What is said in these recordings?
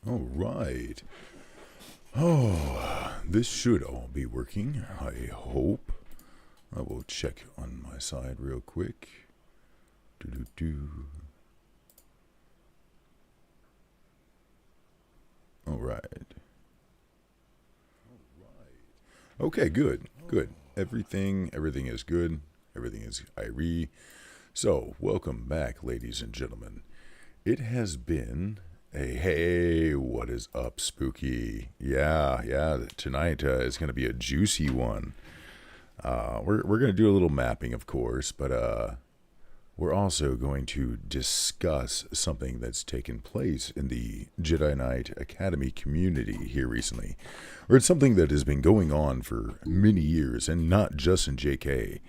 All right. Oh, this should all be working, I hope. I will check on my side real quick. Do. All right. Okay, good. Good. Everything is good. Everything is Irie. So, welcome back, ladies and gentlemen. It has been a hey, what is up, spooky? Yeah. Tonight is going to be a juicy one. We're going to do a little mapping, of course, but we're also going to discuss something that's taken place in the Jedi Knight Academy community here recently, or it's something that has been going on for many years, and not just in JK.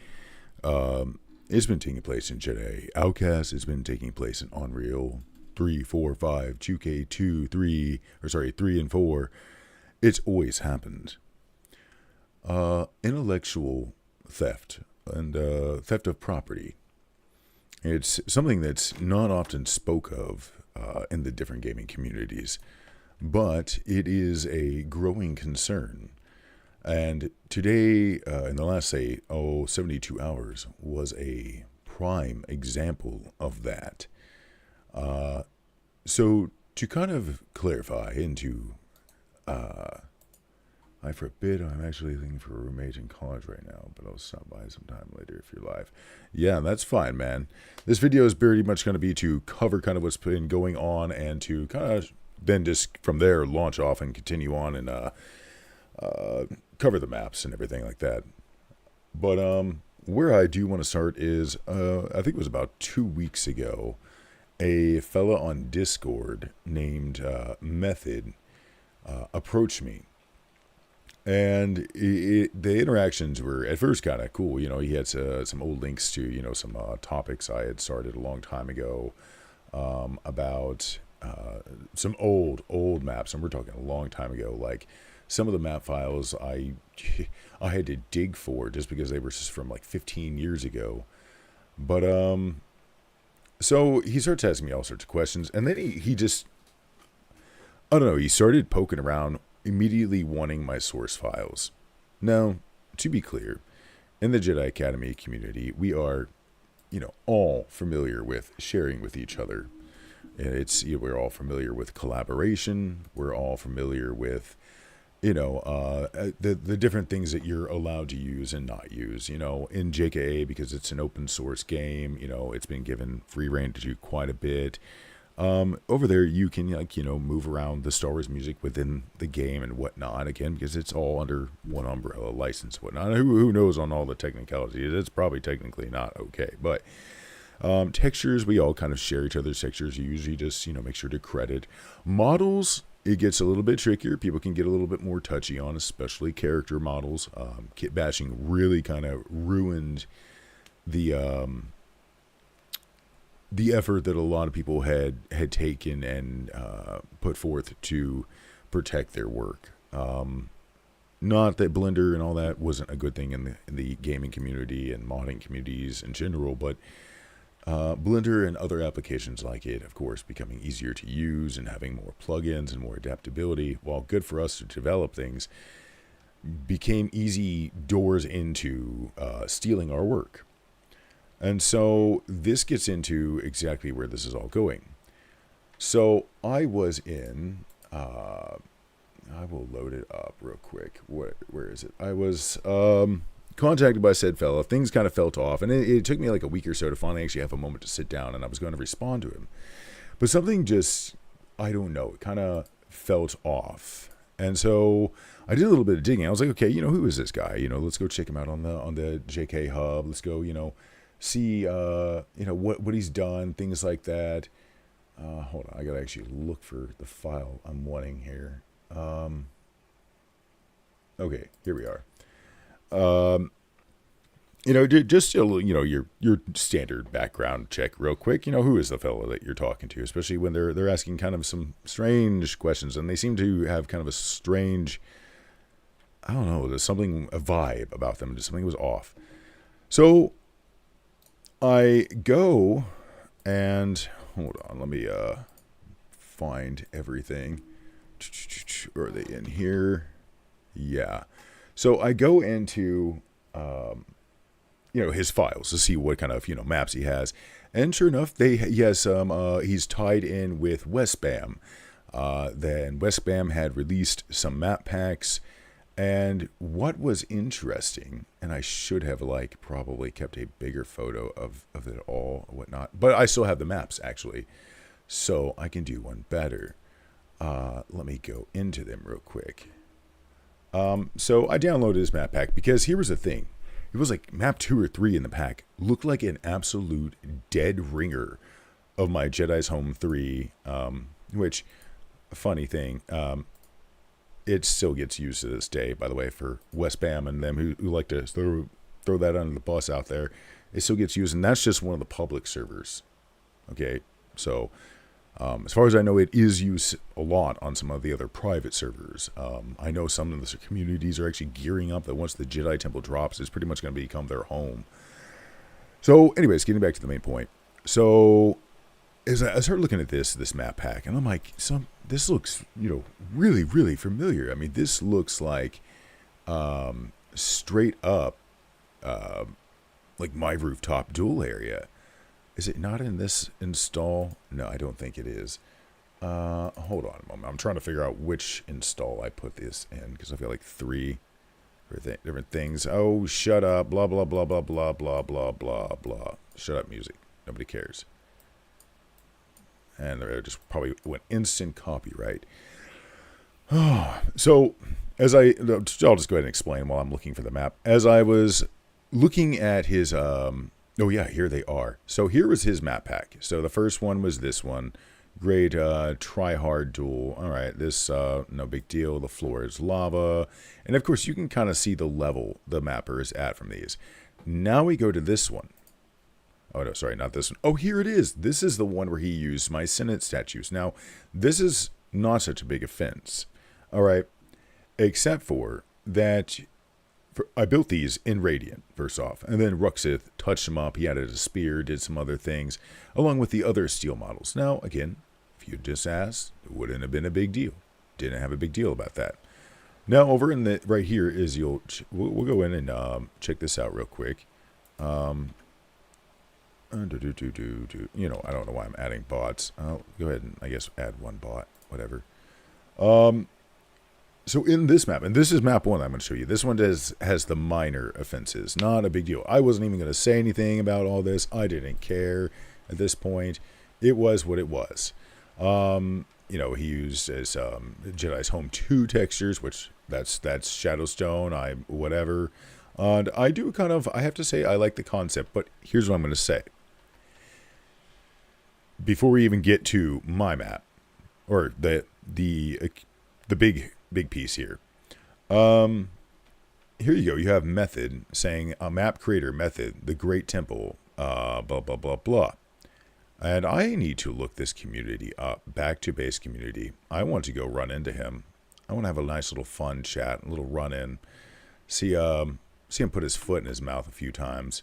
It's been taking place in Jedi Outcast. It's been taking place in Unreal 3, 4, 5, 2K2, 3, 3 and 4. It's always happened. Intellectual theft and theft of property. It's something that's not often spoke of in the different gaming communities, but it is a growing concern. And today, in the last, 72 hours, was a prime example of that. So, to kind of clarify into, I forbid, I'm actually looking for a roommate in college right now, but I'll stop by sometime later if you're live. Yeah, that's fine, man. This video is pretty much going to be to cover kind of what's been going on and to kind of then just from there launch off and continue on and cover the maps and everything like that. But where I do want to start is I think it was about 2 weeks ago, a fella on Discord named Method approached me. And the interactions were at first kind of cool. You know, he had some old links to, some topics I had started a long time ago about some old maps. And we're talking a long time ago. Like some of the map files I had to dig for just because they were just from like 15 years ago. But so he starts asking me all sorts of questions. And then he just, I don't know, he started poking around, immediately wanting my source files. Now, to be clear, in the Jedi Academy community, we are, all familiar with sharing with each other. We're all familiar with collaboration. We're all familiar with, the different things that you're allowed to use and not use. In JKA, because it's an open source game, it's been given free reign to do quite a bit. Over there, you can move around the Star Wars music within the game and whatnot. Again, because it's all under one umbrella license, and whatnot. Who knows on all the technicalities? It's probably technically not okay, but textures, we all kind of share each other's textures. You usually just make sure to credit models. It gets a little bit trickier. People can get a little bit more touchy on, especially character models. Kit bashing really kind of ruined the effort that a lot of people had taken and put forth to protect their work. Not that Blender and all that wasn't a good thing in the gaming community and modding communities in general, but Blender and other applications like it, of course, becoming easier to use and having more plugins and more adaptability, while good for us to develop things, became easy doors into stealing our work. And so this gets into exactly where this is all going. So I was in, I will load it up real quick. Where is it? I was contacted by said fella. Things kind of felt off. And it took me like a week or so to finally actually have a moment to sit down. And I was going to respond to him. But something just, I don't know, it kind of felt off. And so I did a little bit of digging. I was like, okay, who is this guy? Let's go check him out on the JK hub. Let's go, see what he's done, things like that. Hold on, I gotta actually look for the file I'm wanting here. Okay, here we are. Just your standard background check real quick. Who is the fellow that you're talking to, especially when they're asking kind of some strange questions, and they seem to have kind of a strange, I don't know, there's something, a vibe about them, just something was off. So I go and hold on, let me find everything. Are they in here? Yeah. So I go into, his files to see what kind of, maps he has. And sure enough, he has some, he's tied in with Westbam. Then Westbam had released some map packs. And what was interesting, and I should have probably kept a bigger photo of it all or whatnot, but I still have the maps actually, so I can do one better. Let me go into them real quick. So I downloaded this map pack because here was the thing. It was like map 2 or 3 in the pack looked like an absolute dead ringer of my Jedi's Home 3, which, funny thing, it still gets used to this day, by the way, for Westbam and them who like to throw that under the bus out there. It still gets used, and that's just one of the public servers. Okay, so as far as I know, it is used a lot on some of the other private servers. I know some of the communities are actually gearing up that once the Jedi Temple drops, it's pretty much going to become their home. So anyways, getting back to the main point. So as I started looking at this map pack, and I'm like, this looks, really, really familiar. I mean, this looks like straight up like my rooftop duel area. Is it not in this install? No, I don't think it is. Hold on a moment. I'm trying to figure out which install I put this in because I've got like 3 different things. Oh, shut up. Blah, blah, blah, blah, blah, blah, blah, blah, blah. Shut up, music. Nobody cares. And there just probably went instant copyright. So, I'll just go ahead and explain while I'm looking for the map. As I was looking at his, oh yeah, here they are. So here was his map pack. So the first one was this one. Great try-hard duel. All right, this, no big deal. The floor is lava. And of course, you can kind of see the level the mapper is at from these. Now we go to this one. Oh, no, sorry, not this one. Oh, here it is. This is the one where he used my Senate statues. Now, this is not such a big offense. All right, except for that I built these in Radiant, first off. And then Ruxith touched them up. He added a spear, did some other things, along with the other steel models. Now, again, if you just asked, it wouldn't have been a big deal. Didn't have a big deal about that. Now, over in the right here is we'll go in and check this out real quick. I don't know why I'm adding bots. I'll go ahead and, I guess, add one bot, whatever. So in this map, and this is map 1 I'm going to show you. This one has the minor offenses. Not a big deal. I wasn't even going to say anything about all this. I didn't care at this point. It was what it was. He used as Jedi's Home 2 textures, which that's Shadowstone, whatever. And I do I have to say, I like the concept, but here's what I'm going to say. Before we even get to my map, or the big piece here. Here you go. You have method saying a map creator method, the Great Temple, blah, blah, blah, blah. And I need to look this community up, back to base community. I want to go run into him. I want to have a nice little fun chat, a little run in. See him put his foot in his mouth a few times.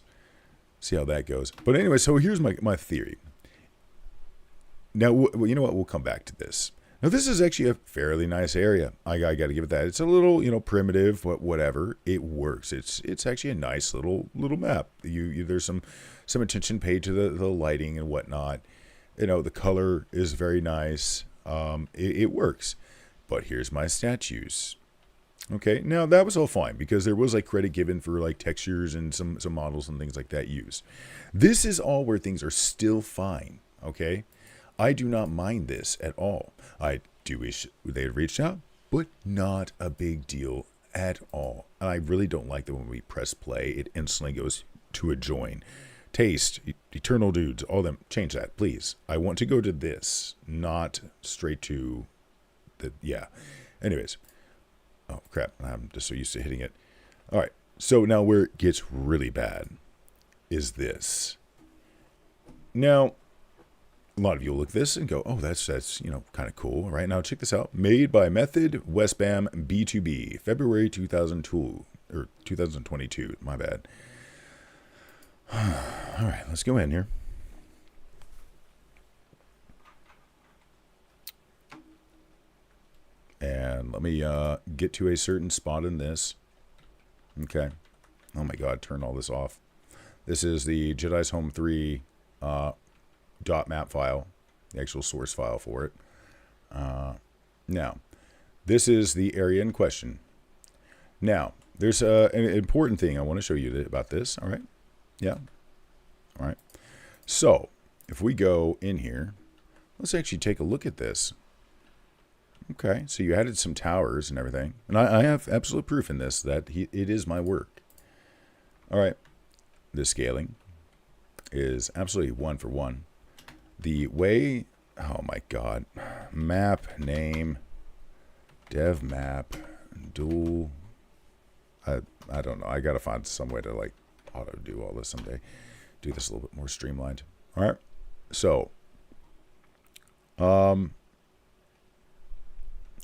See how that goes. But anyway, so here's my theory. Now, you know what? We'll come back to this. Now, this is actually a fairly nice area. I got to give it that. It's a little, primitive, but whatever. It works. It's actually a nice little map. There's some attention paid to the lighting and whatnot. The color is very nice. It works. But here's my statues. Okay, now that was all fine because there was credit given for textures and some models and things like that used. This is all where things are still fine. Okay. I do not mind this at all. I do wish they had reached out, but not a big deal at all. And I really don't like that when we press play, it instantly goes to a join. Taste, Eternal Dudes, all them, change that, please. I want to go to this, not straight to the, yeah. Anyways. Oh, crap. I'm just so used to hitting it. All right. So now where it gets really bad is this. Now, a lot of you will look at this and go, oh, that's kind of cool. All right, now check this out. Made by Method Westbam B2B, February 2002, or 2022. My bad. All right, let's go in here. And let me get to a certain spot in this. Okay. Oh my God, turn all this off. This is the Jedi's Home 3 .map file, the actual source file for it. Now, this is the area in question. Now, there's an important thing I want to show you about this. All right. Yeah. All right. So, if we go in here, let's actually take a look at this. Okay. So you added some towers and everything. And I have absolute proof in this that it is my work. All right. The scaling is absolutely 1 for 1. The way, oh my God, map name, dev map, dual. I don't know. I got to find some way to like auto do all this someday. Do this a little bit more streamlined. All right. So,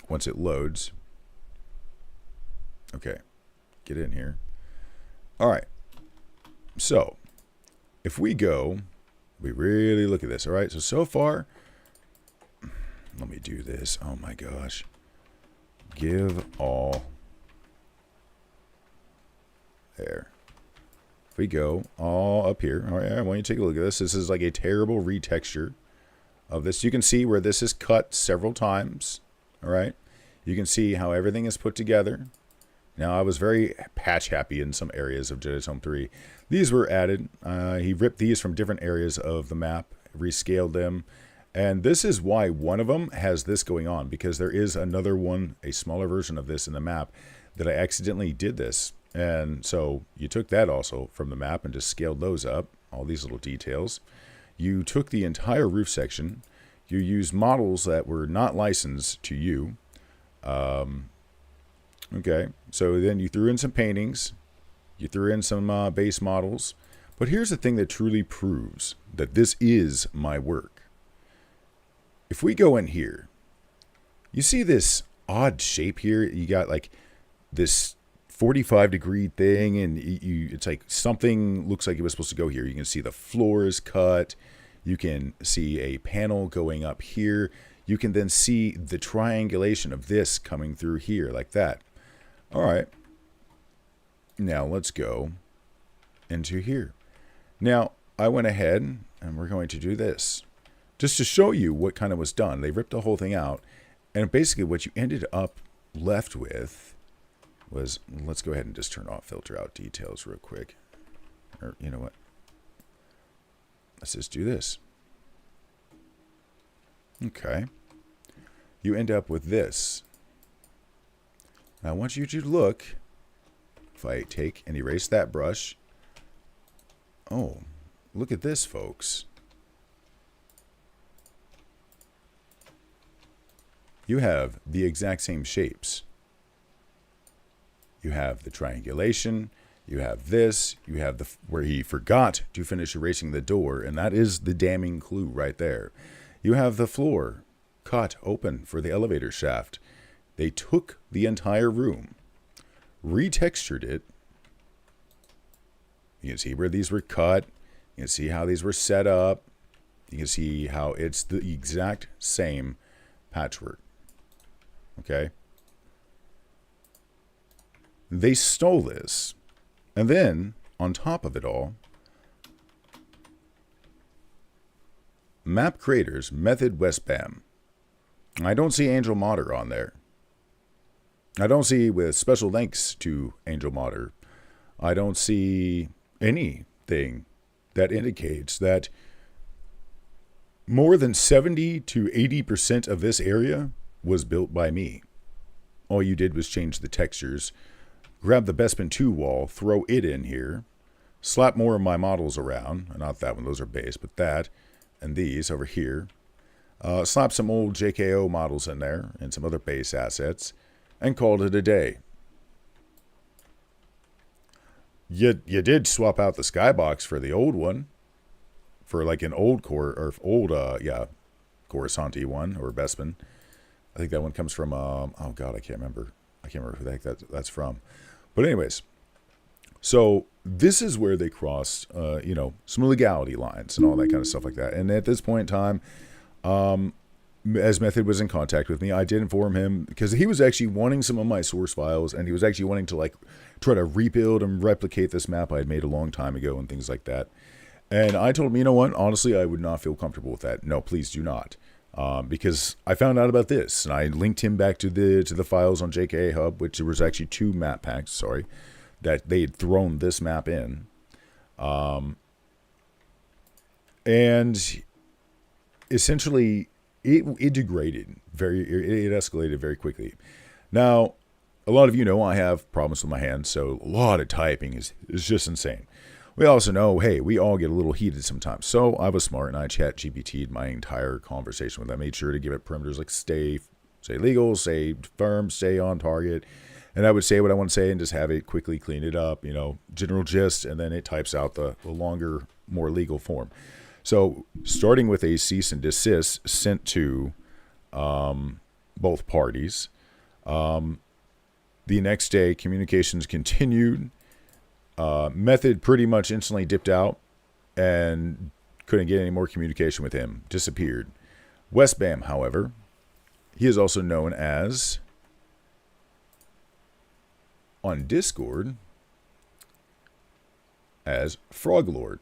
once it loads, okay, get in here. All right. So, if we go, we really look at this. All right. So far, let me do this. Oh my gosh. Give all. There. If we go all up here, all right, I want you to take a look at this. This is like a terrible retexture of this. You can see where this is cut several times, all right? You can see how everything is put together. Now, I was very patch happy in some areas of Jedi's Home 3. These were added. He ripped these from different areas of the map, rescaled them, and this is why one of them has this going on, because there is another one, a smaller version of this in the map, that I accidentally did this. And so you took that also from the map and just scaled those up, all these little details. You took the entire roof section. You used models that were not licensed to you. Okay, so then you threw in some paintings. You threw in some base models. But here's the thing that truly proves that this is my work. If we go in here, you see this odd shape here. You got like this 45-degree thing, and it's like something looks like it was supposed to go here. You can see the floor is cut. You can see a panel going up here. You can then see the triangulation of this coming through here like that. All right. Now let's go into here. Now I went ahead and we're going to do this just to show you what kind of was done. They ripped the whole thing out, and basically what you ended up left with was, let's go ahead and just turn off filter out details real quick. Or you know what? Let's just do this. Okay. You end up with this. Now I want you to look. If I take and erase that brush. Oh, look at this, folks. You have the exact same shapes. You have the triangulation, you have this, you have the where he forgot to finish erasing the door, and that is the damning clue right there. You have the floor cut open for the elevator shaft. They took the entire room, retextured it. You can see where these were cut. You can see how these were set up. You can see how it's the exact same patchwork. Okay? They stole this, and then, on top of it all, map creators, method Westbam. I don't see Angel Modder on there. I don't see with special thanks to Angel Modder. I don't see anything that indicates that more than 70 to 80% of this area was built by me. All you did was change the textures, grab the Westbam 2 wall, throw it in here, slap more of my models around, not that one, those are base, but that, and these over here, slap some old JKO models in there, and some other base assets, and called it a day. You did swap out the skybox for the old one, for like an old core, or old, Coruscant one, or Westbam. I think that one comes from, oh God, I can't remember who the heck that's from. But anyways, so this is where they crossed, some legality lines and all that kind of stuff like that. And at this point in time, as Method was in contact with me, I did inform him because he was actually wanting some of my source files, and he was actually wanting to like try to rebuild and replicate this map I had made a long time ago and things like that. And I told him, you know what? Honestly, I would not feel comfortable with that. No, please do not, because I found out about this, and I linked him back to the files on JKA Hub, which there was actually 2 map packs. Sorry, that they had thrown this map in, and essentially. It degraded it escalated very quickly. Now, a lot of you know I have problems with my hands, so a lot of typing is just insane. We also know, hey, we all get a little heated sometimes. So I was smart and I chat GPT'd my entire conversation with them. I made sure to give it perimeters like stay legal, stay firm, stay on target. And I would say what I want to say and just have it quickly clean it up, general gist, and then it types out the longer, more legal form. So starting with a cease and desist sent to both parties. The next day, communications continued. Method pretty much instantly dipped out and couldn't get any more communication with him. Disappeared. Westbam, however, he is also known as, on Discord, as Frog Lord.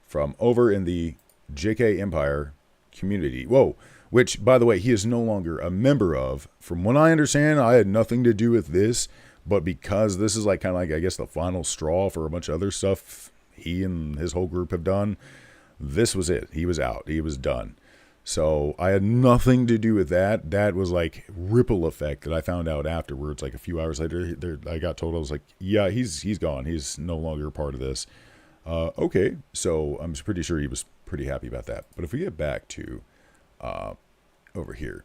From over in the JK Empire community. Whoa. Which, by the way, he is no longer a member of. From what I understand, I had nothing to do with this. But because this is like kind of like, I guess, the final straw for a bunch of other stuff he and his whole group have done, this was it. He was out. He was done. So I had nothing to do with that. That was like ripple effect that I found out afterwards. Like a few hours later, I got told, I was like, yeah, he's gone. He's no longer a part of this. Okay, so I'm pretty sure he was pretty happy about that. But if we get back to over here,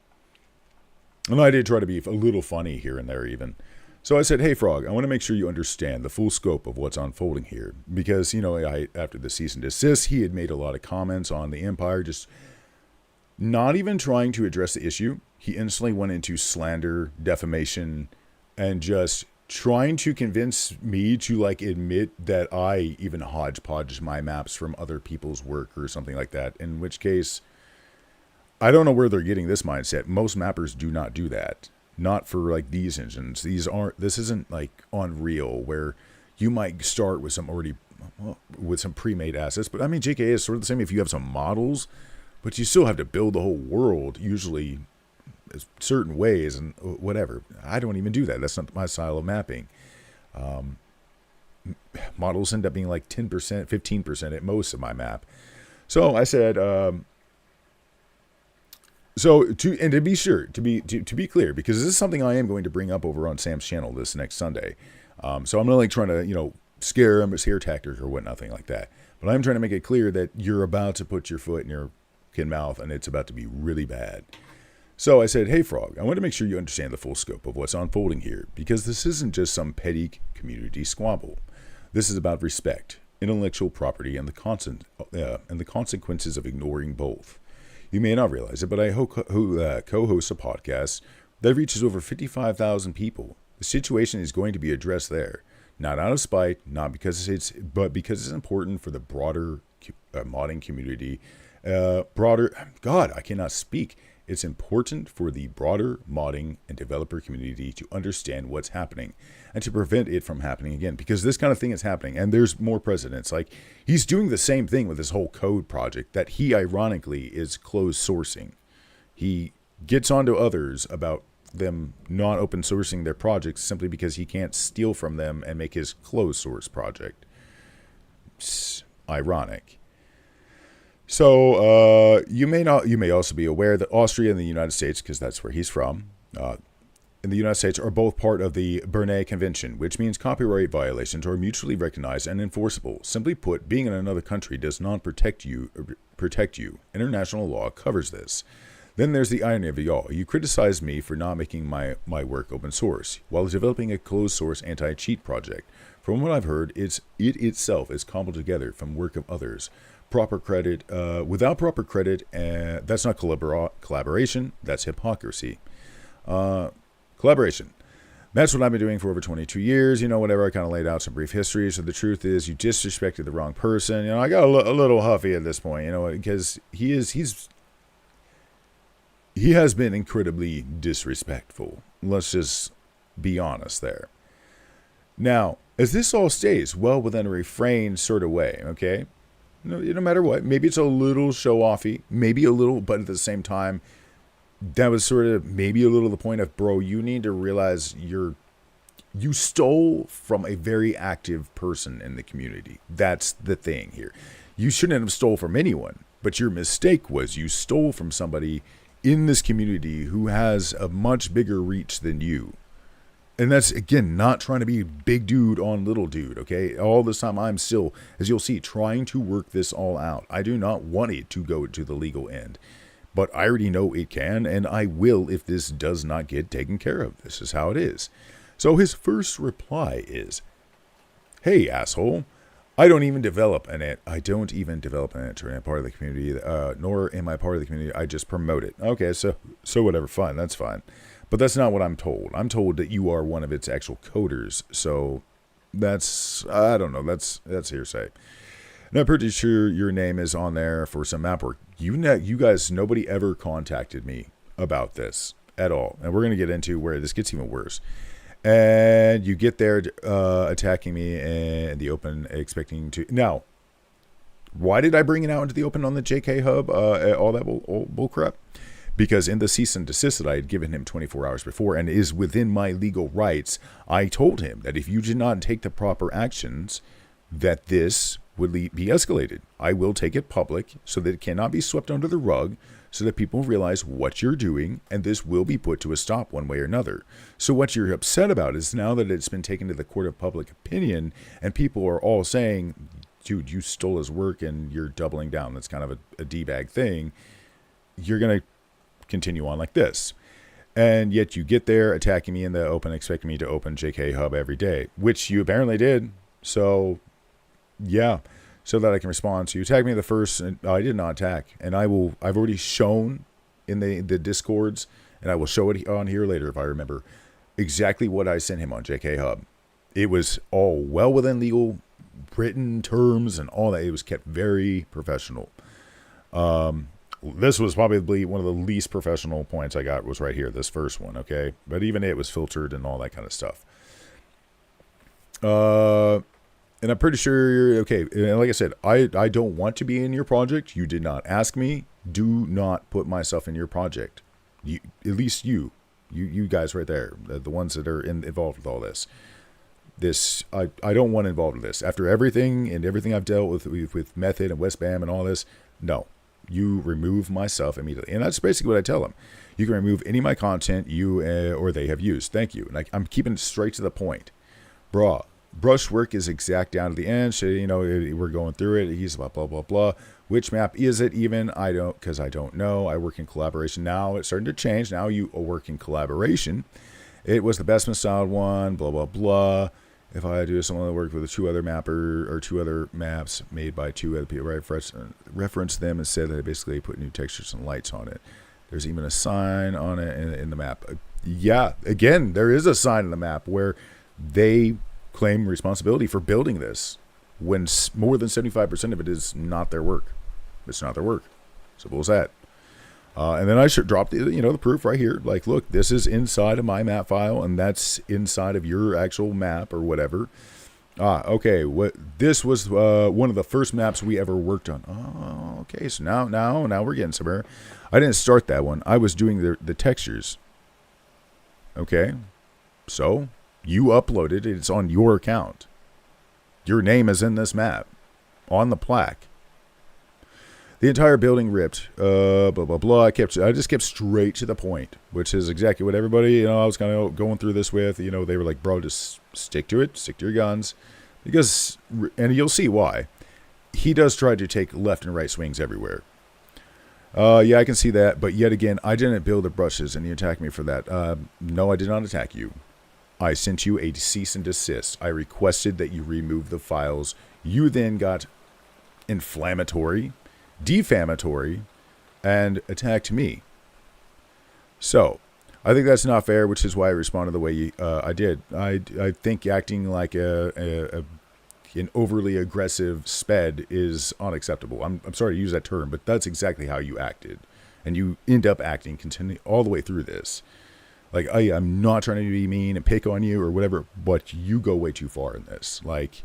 and I did try to be a little funny here and there even. So I said, hey, Frog, I want to make sure you understand the full scope of what's unfolding here. Because, after the cease and desist, he had made a lot of comments on the Empire, just not even trying to address the issue. He instantly went into slander, defamation, and just trying to convince me to like admit that I even hodgepodged my maps from other people's work or something like that. In which case, I don't know where they're getting this mindset. Most mappers do not do that. Not for like these engines. This isn't like Unreal where you might start with some pre-made assets. But I mean, JKA is sort of the same if you have some models, but you still have to build the whole world usually certain ways and whatever. I don't even do that. That's not my style of mapping. Models end up being like 10%, 15% at most of my map. So I said, to be clear, because this is something I am going to bring up over on Sam's channel this next Sunday. So I'm not like trying to, scare him, scare tactics or nothing like that. But I'm trying to make it clear that you're about to put your foot in your mouth and it's about to be really bad. So I said, hey, Frog, I want to make sure you understand the full scope of what's unfolding here, because this isn't just some petty community squabble. This is about respect, intellectual property, and the consequences of ignoring both. You may not realize it, but I co-host a podcast that reaches over 55,000 people. The situation is going to be addressed there, not out of spite, but because it's important for the broader modding community. God, I cannot speak. It's important for the broader modding and developer community to understand what's happening and to prevent it from happening again, because this kind of thing is happening and there's more precedents. Like, he's doing the same thing with this whole code project that he ironically is closed sourcing. He gets onto others about them not open sourcing their projects simply because he can't steal from them and make his closed source project. It's ironic. So you may also be aware that Austria and the United States, because that's where he's from, in the United States are both part of the Berne Convention, which means copyright violations are mutually recognized and enforceable. Simply put, being in another country does not protect you. International law covers this. Then there's the irony of it all. You criticize me for not making my work open source while developing a closed source anti-cheat project. From what I've heard, it itself is cobbled together from work of others. Proper credit, without proper credit, that's not collaboration, that's hypocrisy. Collaboration. That's what I've been doing for over 22 years. Whatever, I kind of laid out some brief history. So the truth is, you disrespected the wrong person. I got a little huffy at this point, because he's he has been incredibly disrespectful. Let's just be honest there. Now, as this all stays well within a refrained sort of way, okay? No matter what, maybe it's a little show-offy, maybe a little, but at the same time, that was sort of maybe a little the point of, bro, you need to realize you stole from a very active person in the community. That's the thing here. You shouldn't have stole from anyone, but your mistake was you stole from somebody in this community who has a much bigger reach than you. And that's, again, not trying to be big dude on little dude, okay? All this time I'm still, as you'll see, trying to work this all out. I do not want it to go to the legal end. But I already know it can, and I will if this does not get taken care of. This is how it is. So his first reply is, "Hey, asshole, I don't even develop an internet part of the community, nor am I part of the community. I just promote it." Okay, so whatever, fine, that's fine. But that's not what I'm told. I'm told that you are one of its actual coders. So that's, I don't know, that's hearsay. And I'm pretty sure your name is on there for some map work. You guys, nobody ever contacted me about this at all. And we're going to get into where this gets even worse. And you get there attacking me in the open, expecting to... Now, why did I bring it out into the open on the JK hub, all that bull crap? Because in the cease and desist that I had given him 24 hours before, and is within my legal rights, I told him that if you did not take the proper actions, that this would be escalated. I will take it public so that it cannot be swept under the rug, so that people realize what you're doing, and this will be put to a stop one way or another. So what you're upset about is now that it's been taken to the court of public opinion, and people are all saying, dude, you stole his work and you're doubling down. That's kind of a D-bag thing. You're going to continue on like this. And yet you get there attacking me in the open, expecting me to open JK Hub every day, which you apparently did. So, yeah, so that I can respond. So you attacked me the first, and I did not attack. And I've already shown in the Discords, and I will show it on here later if I remember, exactly what I sent him on JK Hub. It was all well within legal written terms and all that. It was kept very professional. This was probably one of the least professional points I got was right here, this first one, okay? But even it was filtered and all that kind of stuff. And I'm pretty sure you're okay. And like I said, I don't want to be in your project. You did not ask me. Do not put myself in your project. At least you guys right there, the ones that are involved with all this. I don't want involved with this. After everything I've dealt with Method and Westbam and all this, no. You remove myself immediately. And that's basically what I tell them. You can remove any of my content you or they have used. Thank you. And I'm keeping it straight to the point. Brushwork is exact down to the end. So, we're going through it. He's blah, blah, blah, blah. Which map is it even? Because I don't know. I work in collaboration. Now it's starting to change. Now you work in collaboration. It was the best styled one, blah, blah, blah. If I do someone that worked with two other maps made by two other people, reference them and said that I basically put new textures and lights on it. There's even a sign on it in the map. Yeah, again, there is a sign in the map where they claim responsibility for building this when more than 75% of it is not their work. It's not their work. Simple as that. And then I should drop the proof right here. Like, look, this is inside of my map file, and that's inside of your actual map or whatever. Okay. This was one of the first maps we ever worked on. Oh, okay. So now we're getting somewhere. I didn't start that one. I was doing the textures. Okay. So you uploaded it. It's on your account. Your name is in this map on the plaque. The entire building ripped, blah, blah, blah. I just kept straight to the point, which is exactly what everybody, I was kind of going through this with, they were like, bro, just stick to it, stick to your guns. Because, and you'll see why. He does try to take left and right swings everywhere. Yeah, I can see that. But yet again, I didn't build the brushes and you attacked me for that. No, I did not attack you. I sent you a cease and desist. I requested that you remove the files. You then got inflammatory, defamatory, and attacked me. So I think that's not fair, which is why I responded the way I did. I think acting like an overly aggressive sped is unacceptable. I'm sorry to use that term, but that's exactly how you acted. and you end up acting continue all the way through this. Like, I'm not trying to be mean and pick on you or whatever, but you go way too far in this. Like,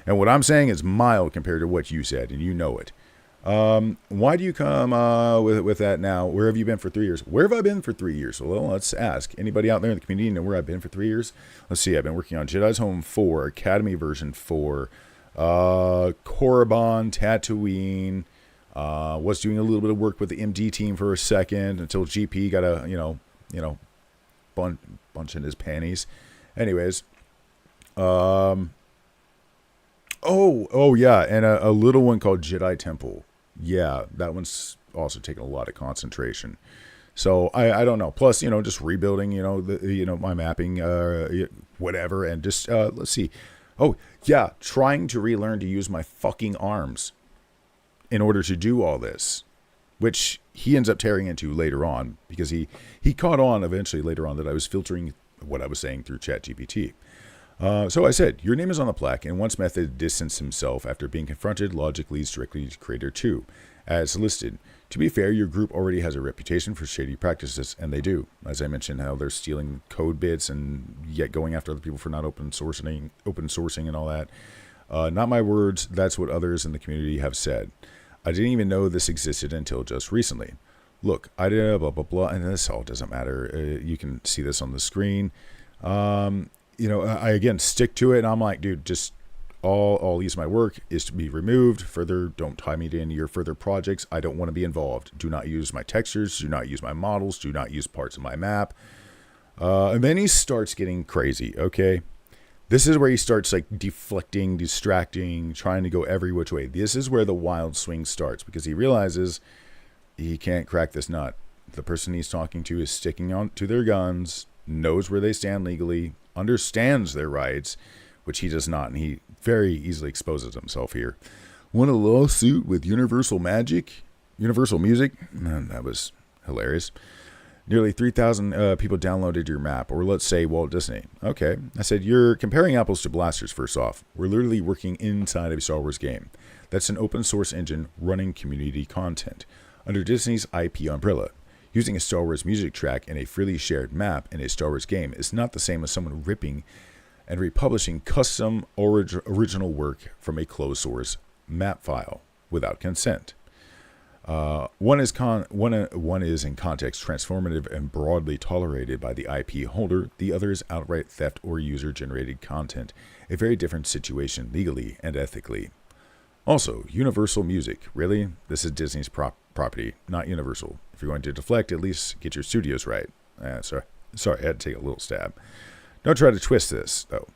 and what I'm saying is mild compared to what you said, and you know it. Why do you come with that now? Where have you been for 3 years? Where have I been for 3 years? Well, let's ask. Anybody out there in the community know where I've been for 3 years? Let's see. I've been working on Jedi's Home 4, Academy version 4, Korriban, Tatooine. Was doing a little bit of work with the MD team for a second until GP got a, bunch in his panties. Anyways. Oh yeah, and a little one called Jedi Temple. Yeah, that one's also taking a lot of concentration. So I don't know. Plus, just rebuilding, my mapping, whatever, and just let's see. Oh yeah, trying to relearn to use my fucking arms in order to do all this, which he ends up tearing into later on because he caught on eventually later on that I was filtering what I was saying through ChatGPT. So I said, your name is on the plaque, and once Method distanced himself after being confronted, logic leads directly to Creator 2, as listed. To be fair, your group already has a reputation for shady practices, and they do. As I mentioned, how they're stealing code bits and yet going after other people for not open sourcing and all that. Not my words, that's what others in the community have said. I didn't even know this existed until just recently. Look, I did blah, blah, blah, and this all doesn't matter. You can see this on the screen. I again stick to it, and I'm like, dude, just all use my work is to be removed. Further, don't tie me to any of your further projects. I don't want to be involved. Do not use my textures. Do not use my models. Do not use parts of my map. And then he starts getting crazy. Okay, this is where he starts like deflecting, distracting, trying to go every which way. This is where the wild swing starts because he realizes he can't crack this nut. The person he's talking to is sticking on to their guns, knows where they stand legally, understands their rights, which he does not, and he very easily exposes himself here. Won a lawsuit with Universal Music? Man, that was hilarious. Nearly 3,000 people downloaded your map, or let's say Walt Disney. Okay, I said, you're comparing apples to blasters first off. We're literally working inside of a Star Wars game. That's an open source engine running community content under Disney's IP umbrella. Using a Star Wars music track in a freely shared map in a Star Wars game is not the same as someone ripping and republishing custom original work from a closed source map file without consent. One is in context transformative and broadly tolerated by the IP holder. The other is outright theft or user-generated content, a very different situation legally and ethically. Also, Universal Music. Really? This is Disney's property, not Universal. If you're going to deflect, at least get your studios right. Sorry, I had to take a little stab. Don't try to twist this, though.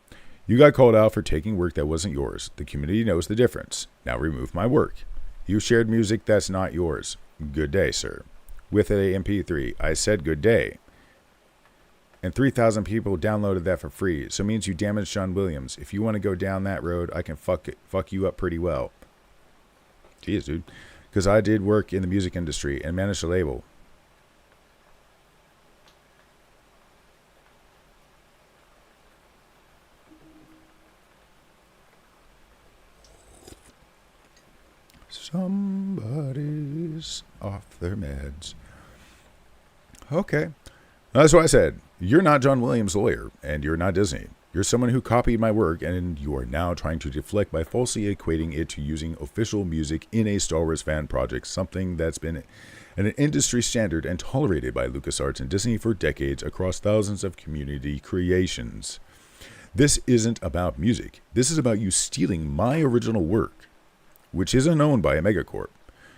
You got called out for taking work that wasn't yours. The community knows the difference. Now remove my work. You shared music that's not yours. Good day, sir. With a MP3. I said good day. And 3,000 people downloaded that for free. So it means you damaged John Williams. If you want to go down that road, I can fuck you up pretty well. Jeez, dude. Because I did work in the music industry and managed a label. Somebody's off their meds. Okay. That's what I said. You're not John Williams' lawyer, and you're not Disney. You're someone who copied my work, and you are now trying to deflect by falsely equating it to using official music in a Star Wars fan project, something that's been an industry standard and tolerated by LucasArts and Disney for decades across thousands of community creations. This isn't about music. This is about you stealing my original work, which isn't owned by a megacorp.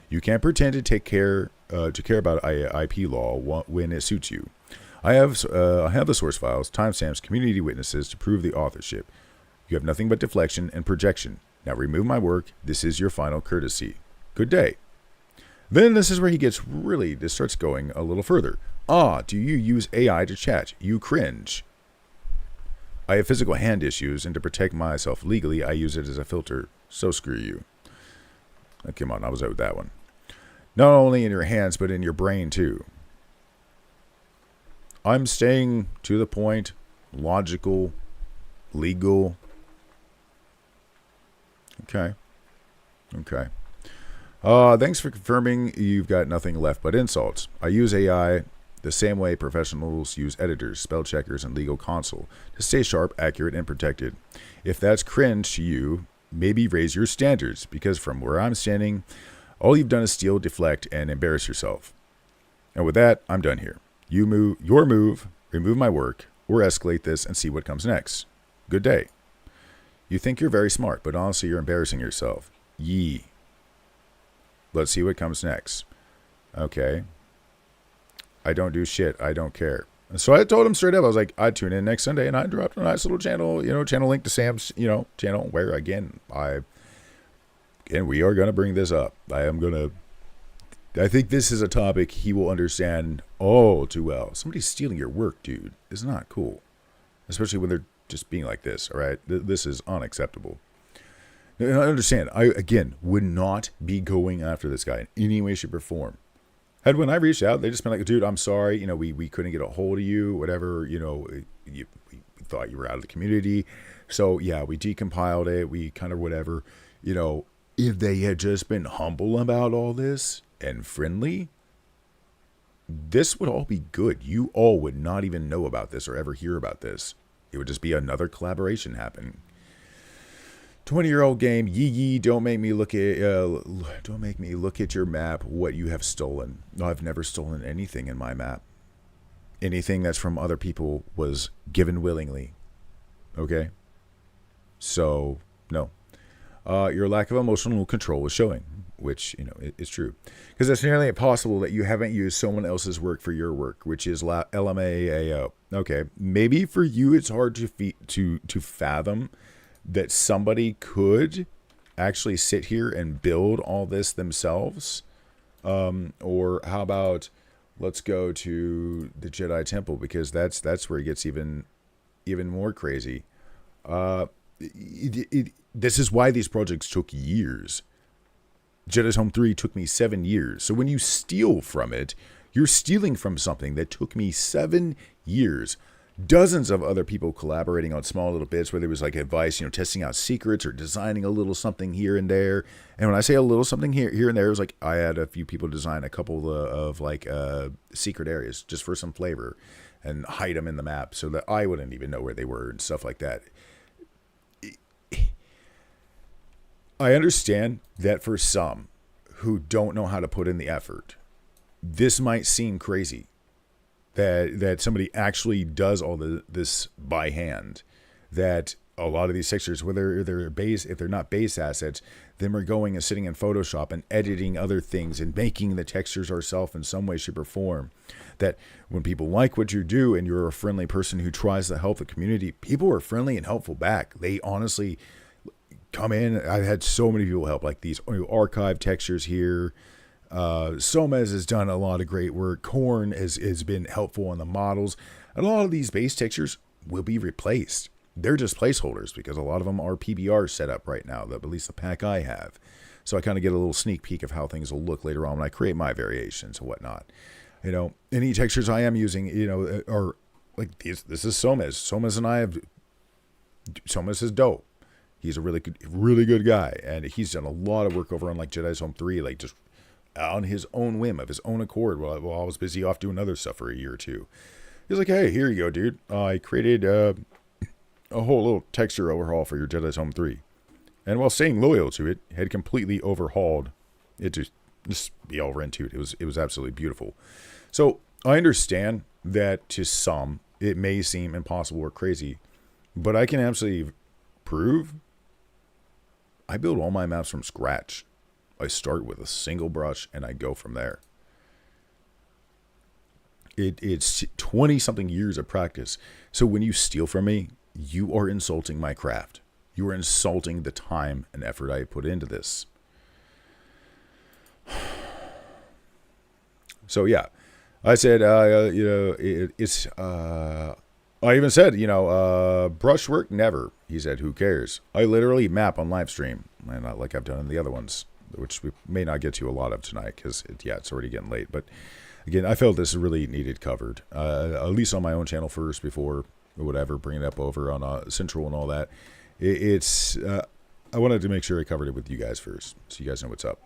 You can't pretend to care about IP law when it suits you. I have the source files, timestamps, community witnesses to prove the authorship. You have nothing but deflection and projection. Now remove my work. This is your final courtesy. Good day. Then this is where this starts going a little further. Do you use AI to chat? You cringe. I have physical hand issues, and to protect myself legally, I use it as a filter. So screw you. Come on, I was out with that one. Not only in your hands, but in your brain too. I'm staying to the point, logical, legal. Okay. Thanks for confirming you've got nothing left but insults. I use AI the same way professionals use editors, spell checkers, and legal counsel to stay sharp, accurate, and protected. If that's cringe to you, maybe raise your standards, because from where I'm standing, all you've done is steal, deflect, and embarrass yourself. And with that, I'm done here. You move your move, remove my work, or escalate this and see what comes next. Good day. You think you're very smart, but honestly you're embarrassing yourself. Yee. Let's see what comes next. Okay. I don't do shit. I don't care. And so I told him straight up, I was like, I'd tune in next Sunday, and I dropped a nice little channel, channel link to Sam's, channel where, again, we are going to bring this up. I think this is a topic he will understand all too well. Somebody stealing your work, dude, is not cool. Especially when they're just being like this, all right? This is unacceptable. Now, I understand. I, again, would not be going after this guy in any way, shape, or form. And when I reached out, they just been like, dude, I'm sorry. We couldn't get a hold of you, whatever. We thought you were out of the community. So, yeah, we decompiled it. We kind of whatever. If they had just been humble about all this and friendly, this would all be good. You all would not even know about this or ever hear about this. It would just be another collaboration happening. 20-year-old game, yee, don't make me look at your map, what you have stolen. No, I've never stolen anything in my map. Anything that's from other people was given willingly. Okay? So, no. Your lack of emotional control is showing, which, is true. Because it's nearly impossible that you haven't used someone else's work for your work, which is LMAO. Okay, maybe for you it's hard to fathom that somebody could actually sit here and build all this themselves. Or how about let's go to the Jedi Temple, because that's where it gets even more crazy. This is why these projects took years. Jedi's Home 3 took me 7 years. So when you steal from it, you're stealing from something that took me 7 years. Dozens of other people collaborating on small little bits, where there was like advice, testing out secrets or designing a little something here and there. And when I say a little something here and there, it was like I had a few people design a couple of secret areas just for some flavor and hide them in the map so that I wouldn't even know where they were and stuff like that. I understand that for some who don't know how to put in the effort, this might seem crazy. That somebody actually does all this by hand. That a lot of these textures, whether they're base, if they're not base assets, then we're going and sitting in Photoshop and editing other things and making the textures ourselves in some way, shape, or form. That when people like what you do and you're a friendly person who tries to help the community, people are friendly and helpful back. They honestly come in. I've had so many people help, like these archive textures here. Somez has done a lot of great work. Korn has been helpful on the models. And a lot of these base textures will be replaced. They're just placeholders because a lot of them are PBR set up right now, at least the pack I have. So I kind of get a little sneak peek of how things will look later on when I create my variations and whatnot. Any textures I am using, are like these. This is Somez. Somez is dope. He's a really good guy. And he's done a lot of work over on like Jedi's Home 3, like just on his own whim, of his own accord, while I was busy off doing other stuff for a year or two. He's like, hey, here you go, dude. I created a whole little texture overhaul for your Jedi's Home 3. And while staying loyal to it, had completely overhauled it to just be all into it. It was absolutely beautiful. So I understand that to some, it may seem impossible or crazy, but I can absolutely prove I build all my maps from scratch. I start with a single brush and I go from there. It's 20-something years of practice. So when you steal from me, you are insulting my craft. You are insulting the time and effort I put into this. So yeah, I said, I even said, brushwork, never. He said, who cares? I literally map on live stream, and not like I've done in the other ones, which we may not get to a lot of tonight because, it's already getting late. But again, I felt this really needed covered, at least on my own channel first before whatever, bring it up over on Central and all that. I wanted to make sure I covered it with you guys first so you guys know what's up.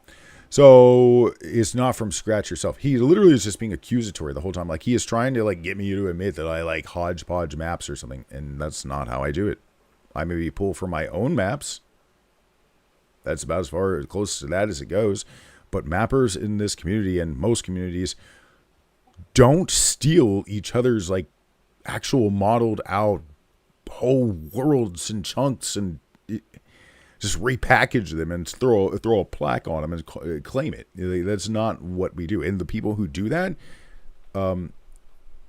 So it's not from scratch yourself. He literally is just being accusatory the whole time. Like he is trying to like get me to admit that I like hodgepodge maps or something. And that's not how I do it. I maybe pull from my own maps. That's about as far close to that as it goes. But mappers in this community and most communities don't steal each other's like actual modeled out whole worlds and chunks and just repackage them and throw a plaque on them and claim it. That's not what we do. And the people who do that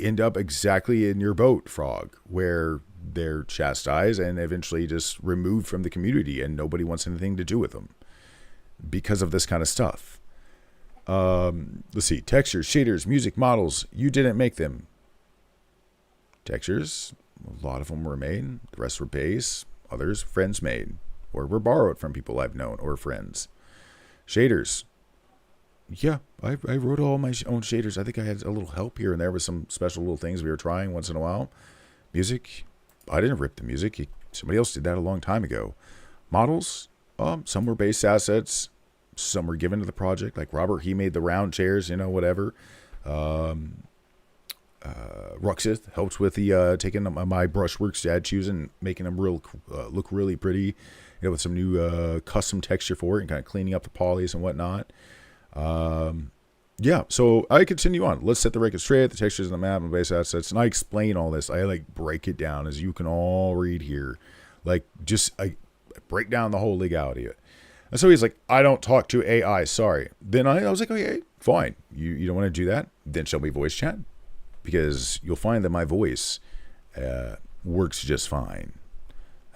end up exactly in your boat, Frog, where they're chastised and eventually just removed from the community and nobody wants anything to do with them because of this kind of stuff. Let's see. Textures, shaders, music, models. You didn't make them. Textures, a lot of them were made. The rest were base. Others, friends made. Or were borrowed from people I've known or friends. Shaders. Yeah, I wrote all my own shaders. I think I had a little help here and there with some special little things we were trying once in a while. Music. I didn't rip the music. Somebody else did that a long time ago. Models. Some were base assets. Some were given to the project. Like Robert, he made the round chairs, whatever. Ruxith helped with the taking my brushwork statues and making them look really pretty, with some new custom texture for it and kind of cleaning up the polys and whatnot. Yeah, so I continue on. Let's set the record straight, the textures on the map and base assets, and I explain all this. I like break it down as you can all read here. Like I break down the whole legality of it. And so he's like, I don't talk to AI, sorry. Then I was like, okay, fine. You don't want to do that? Then show me voice chat. Because you'll find that my voice works just fine.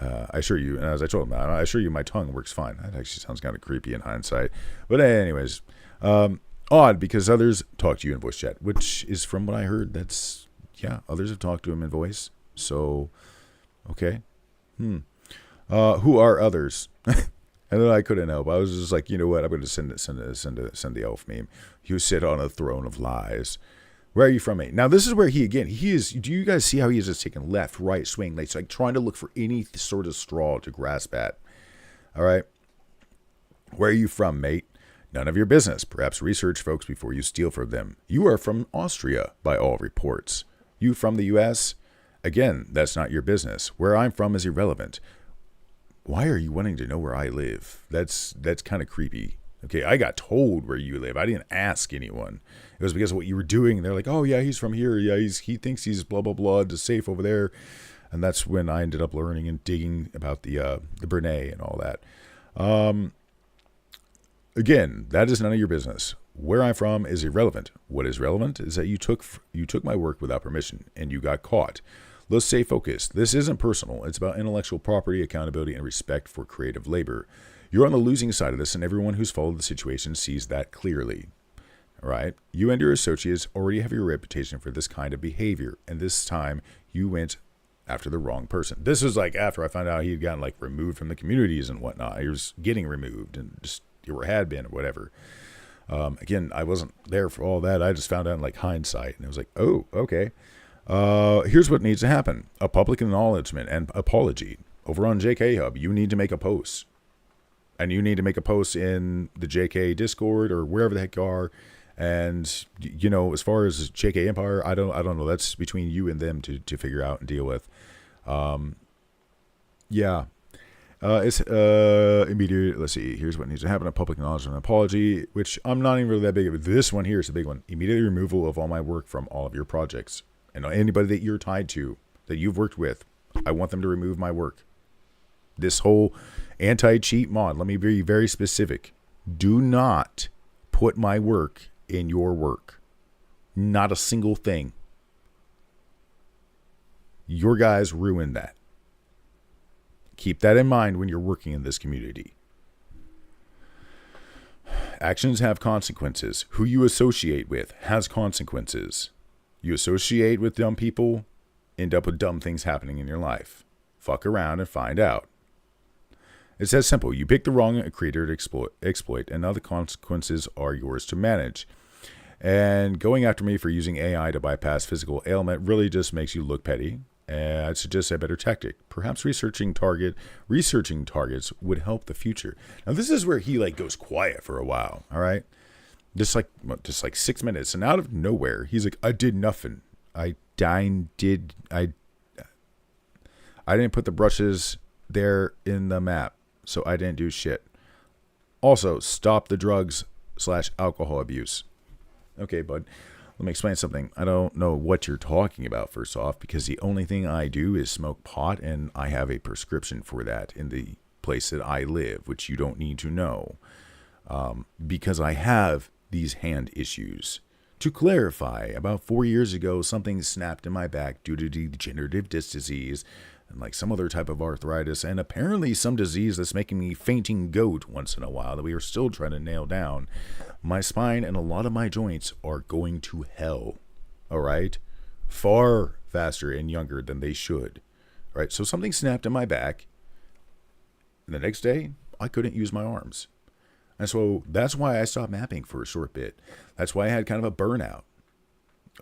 I assure you, and as I told him, I assure you my tongue works fine. That actually sounds kind of creepy in hindsight. But anyways, odd because others talk to you in voice chat, which is from what I heard. Others have talked to him in voice. So, okay. Who are others? And then I couldn't help. I was just like, you know what? I'm going to send the elf meme. You sit on a throne of lies. Where are you from, mate? Now, this is where he is, do you guys see how he is just taking left, right, swing, like trying to look for any sort of straw to grasp at? All right. Where are you from, mate? None of your business. Perhaps research folks before you steal from them. You are from Austria, by all reports. You from the U.S.? Again, that's not your business. Where I'm from is irrelevant. Why are you wanting to know where I live? That's kind of creepy. Okay, I got told where you live. I didn't ask anyone. It was because of what you were doing. They're like, oh, yeah, he's from here. Yeah, he thinks he's blah, blah, blah, to safe over there. And that's when I ended up learning and digging about the Brene and all that. Again, that is none of your business. Where I'm from is irrelevant. What is relevant is that you took my work without permission and you got caught. Let's stay focused. This isn't personal. It's about intellectual property, accountability, and respect for creative labor. You're on the losing side of this, and everyone who's followed the situation sees that clearly. All right? You and your associates already have your reputation for this kind of behavior, and this time you went after the wrong person. This was like after I found out he had gotten like removed from the communities and whatnot. He was getting removed and just or had been or whatever. Again, I wasn't there for all that. I just found out in like hindsight, and I was like, oh, okay. Here's what needs to happen. A public acknowledgement and apology. Over on JK Hub, you need to make a post. And you need to make a post in the JK Discord or wherever the heck you are. And, as far as JK Empire, I don't know. That's between you and them to figure out and deal with. It's immediate. Let's see. Here's what needs to happen. A public acknowledgement and apology, which I'm not even really that big of. This one here is the big one. Immediate removal of all my work from all of your projects. And anybody that you're tied to, that you've worked with, I want them to remove my work. This whole anti-cheat mod, let me be very specific. Do not put my work in your work. Not a single thing. Your guys ruined that. Keep that in mind when you're working in this community. Actions have consequences. Who you associate with has consequences. You associate with dumb people, end up with dumb things happening in your life. Fuck around and find out. It's that simple. You pick the wrong creator to exploit, and now the consequences are yours to manage. And going after me for using AI to bypass physical ailment really just makes you look petty. I'd suggest a better tactic. Perhaps researching targets would help the future. Now this is where he like goes quiet for a while. All right, just like 6 minutes, and out of nowhere, he's like, "I did nothing. I didn't put the brushes there in the map, so I didn't do shit. Also, stop the drugs/alcohol abuse." Okay, bud. Let me explain something. I don't know what you're talking about, first off, because the only thing I do is smoke pot, and I have a prescription for that in the place that I live, which you don't need to know, because I have these hand issues. To clarify, about 4 years ago, something snapped in my back due to degenerative disc disease and like some other type of arthritis, and apparently some disease that's making me fainting goat once in a while that we are still trying to nail down. My spine and a lot of my joints are going to hell, all right? Far faster and younger than they should, all right? So something snapped in my back, and the next day, I couldn't use my arms. And so that's why I stopped mapping for a short bit. That's why I had kind of a burnout.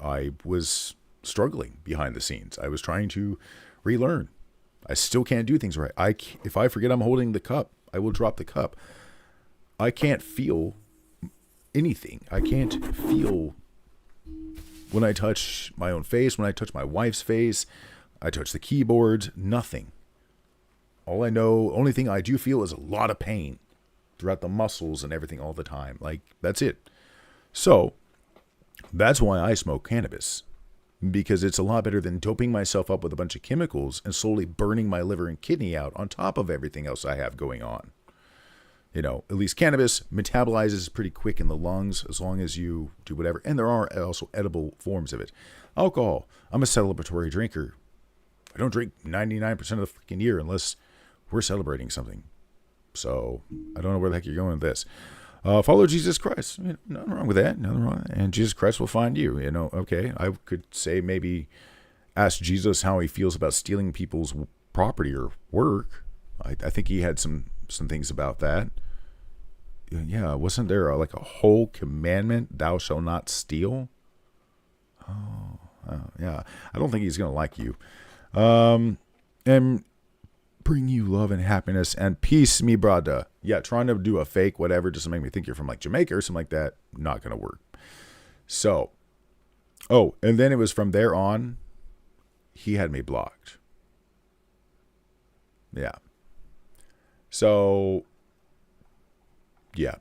I was struggling behind the scenes. I was trying to relearn. I still can't do things right. If I forget I'm holding the cup, I will drop the cup. I can't feel anything. I can't feel when I touch my own face, when I touch my wife's face, I touch the keyboard, nothing. Only thing I do feel is a lot of pain throughout the muscles and everything all the time. Like, that's it. So, that's why I smoke cannabis. Because it's a lot better than doping myself up with a bunch of chemicals and slowly burning my liver and kidney out on top of everything else I have going on. You know, at least cannabis metabolizes pretty quick in the lungs as long as you do whatever. And there are also edible forms of it. Alcohol. I'm a celebratory drinker. I don't drink 99% of the freaking year unless we're celebrating something. So, I don't know where the heck you're going with this. Follow Jesus Christ. Nothing wrong with that. Nothing wrong. And Jesus Christ will find you. Okay. I could say maybe ask Jesus how he feels about stealing people's property or work. I think he had some things about that. Yeah, wasn't there like a whole commandment, thou shalt not steal? Oh, yeah. I don't think he's going to like you. And bring you love and happiness and peace, me brother. Yeah, trying to do a fake whatever just to make me think you're from like Jamaica or something like that, not going to work. So, and then it was from there on, he had me blocked. Yeah. So, yeah.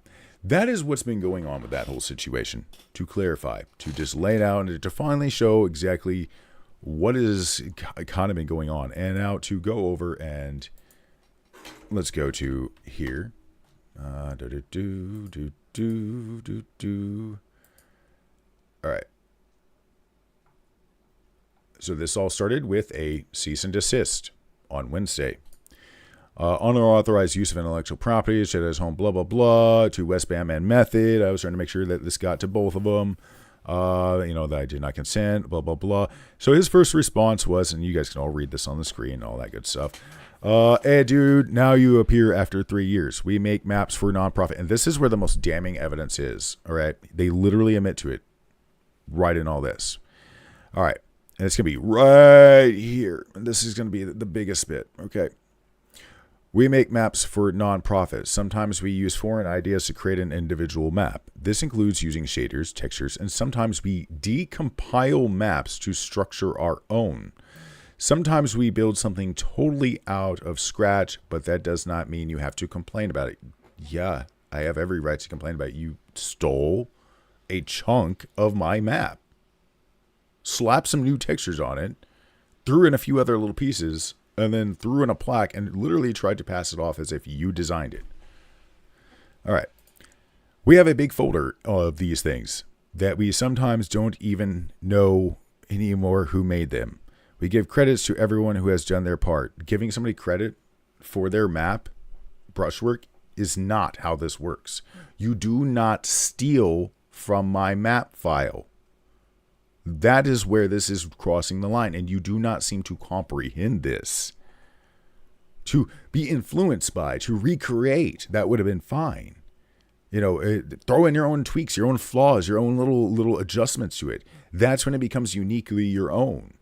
That is what's been going on with that whole situation. To clarify, to just lay it out and to finally show exactly what is kind of been going on. And now to go over and let's go to here. All right. So this all started with a cease and desist on Wednesday. Unauthorized use of intellectual property, Jedi's home, blah, blah, blah, to Westbam and method. I was trying to make sure that this got to both of them. That I did not consent, blah, blah, blah. So his first response was, and you guys can all read this on the screen, all that good stuff. Hey, dude, now you appear after 3 years. We make maps for nonprofit. And this is where the most damning evidence is, all right? They literally admit to it right in all this. All right. And it's going to be right here. And this is going to be the biggest bit, okay? We make maps for nonprofits. Sometimes we use foreign ideas to create an individual map. This includes using shaders, textures, and sometimes we decompile maps to structure our own. Sometimes we build something totally out of scratch, but that does not mean you have to complain about it. Yeah, I have every right to complain about it. You stole a chunk of my map, slapped some new textures on it, threw in a few other little pieces, and then threw in a plaque and literally tried to pass it off as if you designed it. All right. We have a big folder of these things that we sometimes don't even know anymore who made them. We give credits to everyone who has done their part. Giving somebody credit for their map, brushwork, is not how this works. You do not steal from my map file. That is where this is crossing the line, and you do not seem to comprehend this. To be influenced by, to recreate, that would have been fine. Throw in your own tweaks, your own flaws, your own little adjustments to it. That's when it becomes uniquely your own.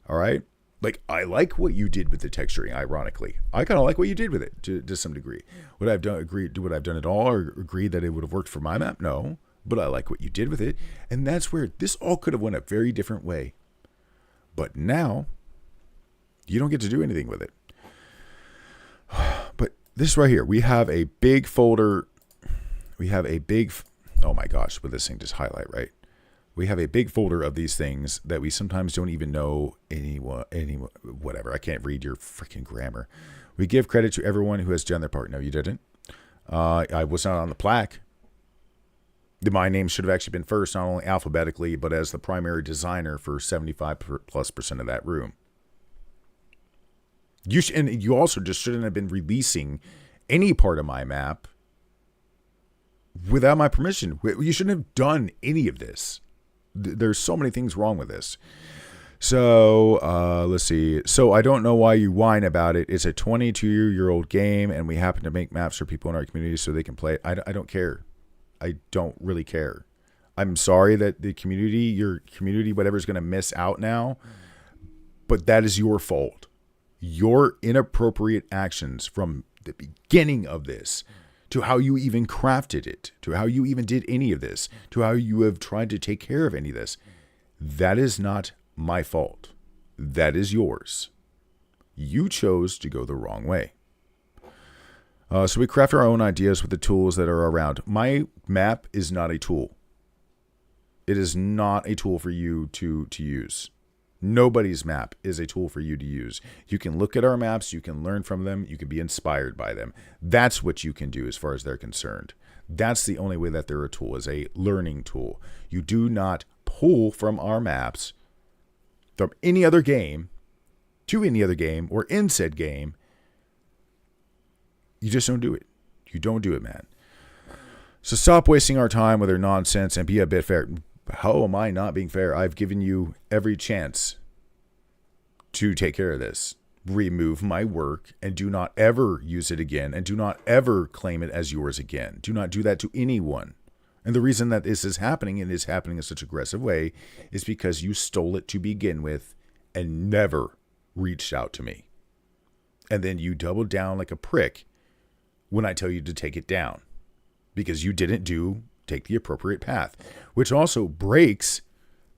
All right? Like, I like what you did with the texturing, ironically. I kind of like what you did with it to some degree. Would I have done it all or agree that it would have worked for my map? No. But I like what you did with it. And that's where this all could have went a very different way. But now, you don't get to do anything with it. But this right here, we have a big folder. Oh my gosh, would this thing just highlight, right? We have a big folder of these things that we sometimes don't even know whatever. I can't read your freaking grammar. We give credit to everyone who has done their part. No, you didn't. I was not on the plaque. My name should have actually been first, not only alphabetically, but as the primary designer for 75+% of that room. And you also just shouldn't have been releasing any part of my map without my permission. You shouldn't have done any of this. There's so many things wrong with this. So, let's see. So, I don't know why you whine about it. It's a 22-year-old game, and we happen to make maps for people in our community so they can play it. I don't care. I don't really care. I'm sorry that your community, whatever, is going to miss out now, but that is your fault. Your inappropriate actions from the beginning of this, to how you even crafted it, to how you even did any of this, to how you have tried to take care of any of this. That is not my fault. That is yours. You chose to go the wrong way. So we craft our own ideas with the tools that are around. My map is not a tool. It is not a tool for you to use. Nobody's map is a tool for you to use. You can look at our maps, you can learn from them, you can be inspired by them. That's what you can do as far as they're concerned. That's the only way that they're a tool, is a learning tool. You do not pull from our maps from any other game to any other game or in said game. You just don't do it. You don't do it, man. So stop wasting our time with their nonsense and be a bit fair. How am I not being fair? I've given you every chance to take care of this. Remove my work and do not ever use it again, and do not ever claim it as yours again. Do not do that to anyone. And the reason that this is happening, and is happening in such an aggressive way, is because you stole it to begin with and never reached out to me. And then you doubled down like a prick when I tell you to take it down, because you didn't take the appropriate path, which also breaks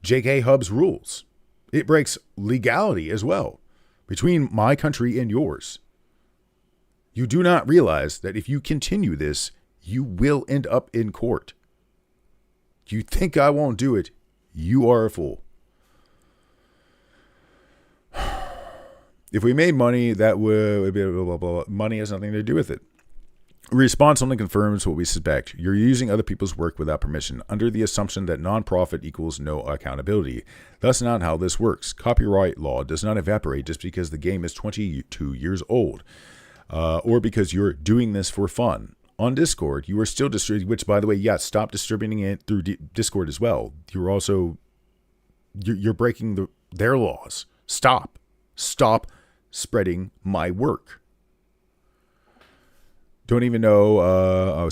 JK Hub's rules. It breaks legality as well between my country and yours. You do not realize that if you continue this, you will end up in court. You think I won't do it? You are a fool. If we made money, that would be blah, blah, blah. Money has nothing to do with it. Response only confirms what we suspect. You're using other people's work without permission, under the assumption that nonprofit equals no accountability. That's not how this works. Copyright law does not evaporate just because the game is 22 years old, or because you're doing this for fun. On Discord, you are still distributing, which, by the way, stop distributing it through Discord as well. You're breaking their laws. Stop spreading my work. Don't even know,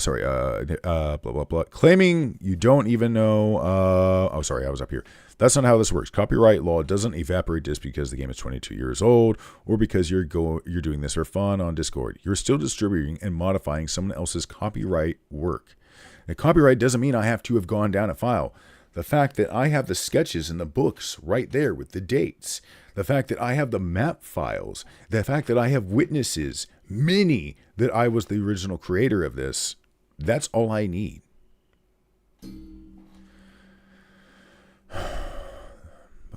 blah, blah, blah. Claiming you don't even know, I was up here. That's not how this works. Copyright law doesn't evaporate just because the game is 22 years old or because you're doing this for fun on Discord. You're still distributing and modifying someone else's copyright work. And copyright doesn't mean I have to have gone down a file. The fact that I have the sketches and the books right there with the dates, the fact that I have the map files, the fact that I have witnesses, many, that I was the original creator of this, that's all I need.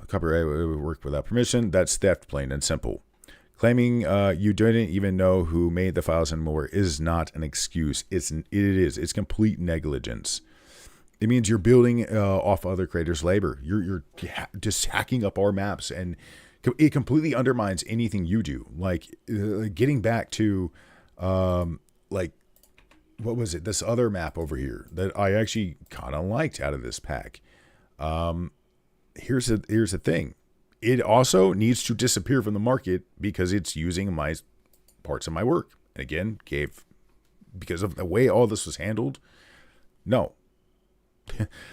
Copyright work without permission, that's theft, plain and simple. Claiming you didn't even know who made the files and more is not an excuse. It's complete negligence. It means you're building off other creators' labor. You're just hacking up our maps, and it completely undermines anything you do. Like getting back to, what was it? This other map over here that I actually kind of liked out of this pack. Here's the thing. It also needs to disappear from the market because it's using my parts of my work. And again, because of the way all this was handled, no.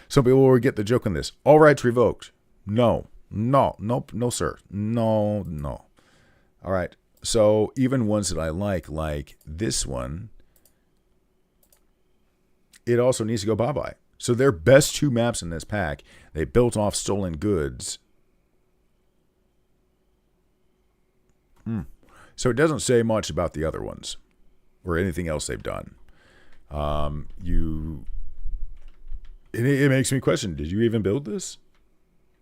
Some people will get the joke on this. All rights revoked. No. No, nope, no, sir. No, no. All right. So even ones that I like this one, it also needs to go bye-bye. So their best two maps in this pack, they built off stolen goods. So it doesn't say much about the other ones or anything else they've done. It makes me question, did you even build this?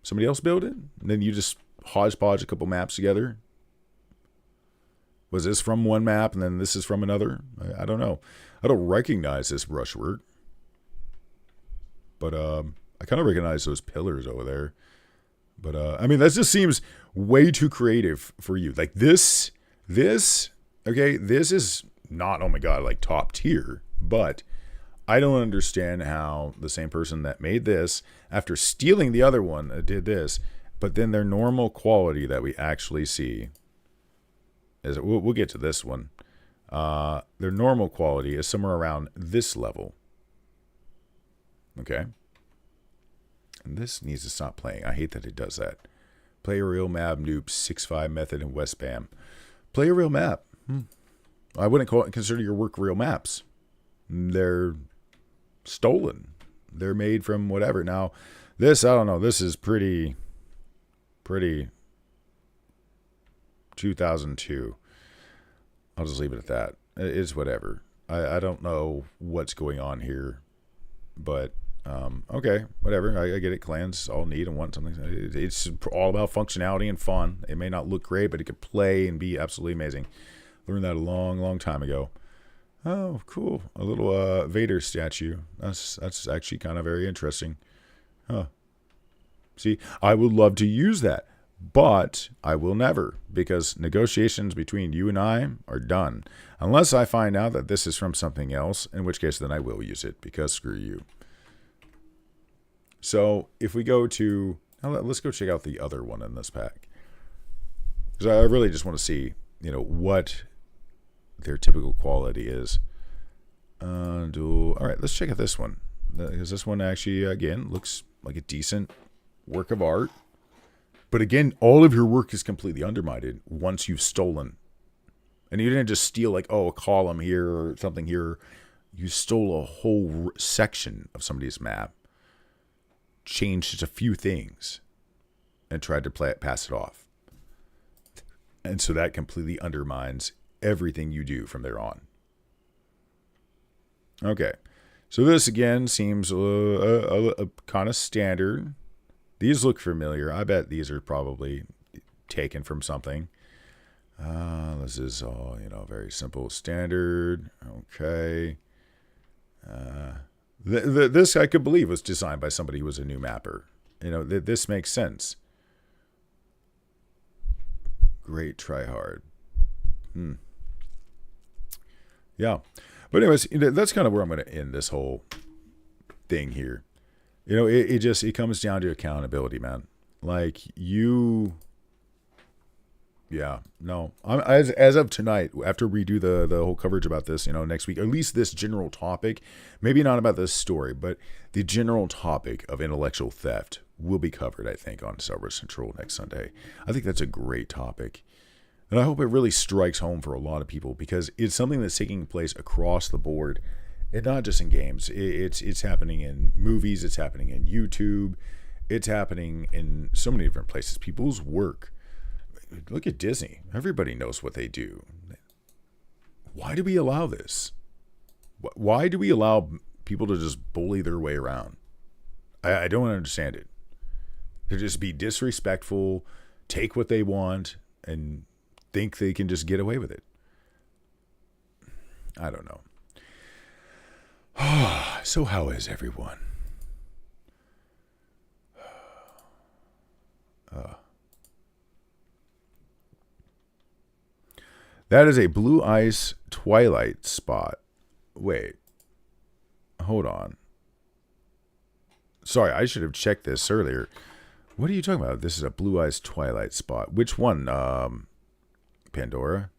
Somebody else build it? And then you just hodgepodge a couple maps together? Was this from one map and then this is from another? I don't know. I don't recognize this brushwork. But I kind of recognize those pillars over there. But I mean, that just seems way too creative for you. Like this, okay, this is not, oh my God, like top tier. But I don't understand how the same person that made this, after stealing the other one, did this. But then their normal quality that we actually see is, we'll get to this one. Their normal quality is somewhere around this level. Okay. And this needs to stop playing. I hate that it does that. Play a real map, noob, 6.5 method, and Westbam. Play a real map. I wouldn't consider your work real maps. They're stolen. They're made from whatever. Now, this, I don't know. This is pretty 2002. I'll just leave it at that. It's whatever. I don't know what's going on here. But, okay, whatever. I get it. Clans all need and want something. It's all about functionality and fun. It may not look great, but it could play and be absolutely amazing. Learned that a long, long time ago. Oh, cool. A little Vader statue. That's actually kind of very interesting. Huh. See, I would love to use that, but I will never, because negotiations between you and I are done. Unless I find out that this is from something else, in which case then I will use it, because screw you. So if we go to, let's go check out the other one in this pack. Because I really just want to see, what their typical quality is. All right, let's check out this one. Because this one actually, again, looks like a decent work of art. But again, all of your work is completely undermined once you've stolen. And you didn't just steal like, a column here or something here. You stole a whole section of somebody's map, changed just a few things, and tried to pass it off. And so that completely undermines everything you do from there on. Okay. So this, again, seems a kind of standard. These look familiar. I bet these are probably taken from something. This is all, very simple standard. Okay. This I could believe was designed by somebody who was a new mapper. This makes sense. Great try hard. Yeah. But anyways, that's kind of where I'm going to end this whole thing here. It comes down to accountability, man. Like as of tonight, after we do the whole coverage about this, next week, at least this general topic, maybe not about this story, but the general topic of intellectual theft will be covered, I think, on Star Wars Central next Sunday. I think that's a great topic. And I hope it really strikes home for a lot of people, because it's something that's taking place across the board, and not just in games. It's happening in movies. It's happening in YouTube. It's happening in so many different places. People's work. Look at Disney. Everybody knows what they do. Why do we allow this? Why do we allow people to just bully their way around? I don't understand it. To just be disrespectful, take what they want, and think they can just get away with it. I don't know. So how is everyone? That is a blue ice twilight spot. Wait. Hold on. Sorry, I should have checked this earlier. What are you talking about? This is a blue ice twilight spot. Which one? Pandora?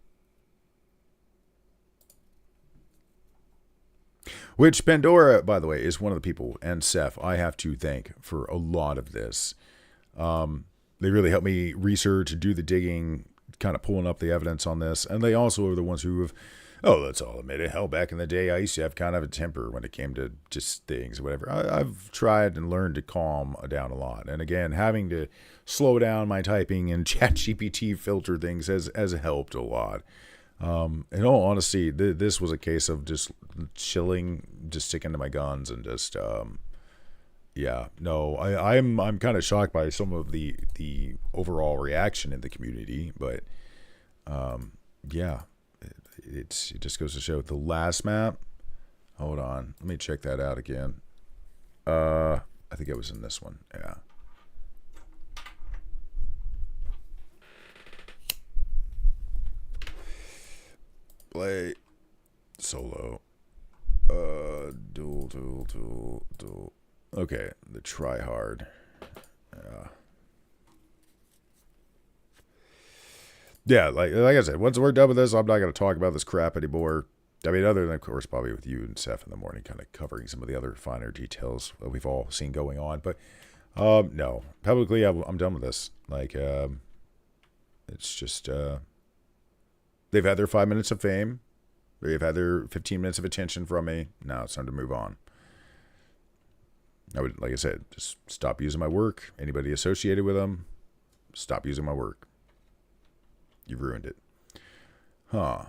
Which Pandora, by the way, is one of the people, and Seth, I have to thank for a lot of this. They really helped me research, do the digging, kind of pulling up the evidence on this. And they also are the ones who have, oh, let's all admit it. Hell, back in the day, I used to have kind of a temper when it came to just things or whatever. I've tried and learned to calm down a lot. And again, having to slow down my typing and ChatGPT filter things has helped a lot. In all honesty, this was a case of just chilling, just sticking to my guns and just, yeah, no, I'm kind of shocked by some of the overall reaction in the community, but, yeah, it just goes to show the last map. Hold on, let me check that out again. I think it was in this one. Yeah. Play solo. Dual. Okay, the try hard. Yeah, like I said, once we're done with this, I'm not going to talk about this crap anymore. I mean, other than, of course, probably with you and Seth in the morning, kind of covering some of the other finer details that we've all seen going on. But, no. Publicly, I'm done with this. Like, it's just, they've had their 5 minutes of fame. They've had their 15 minutes of attention from me. Now it's time to move on. I would, like I said, just stop using my work. Anybody associated with them, stop using my work. You've ruined it. Huh.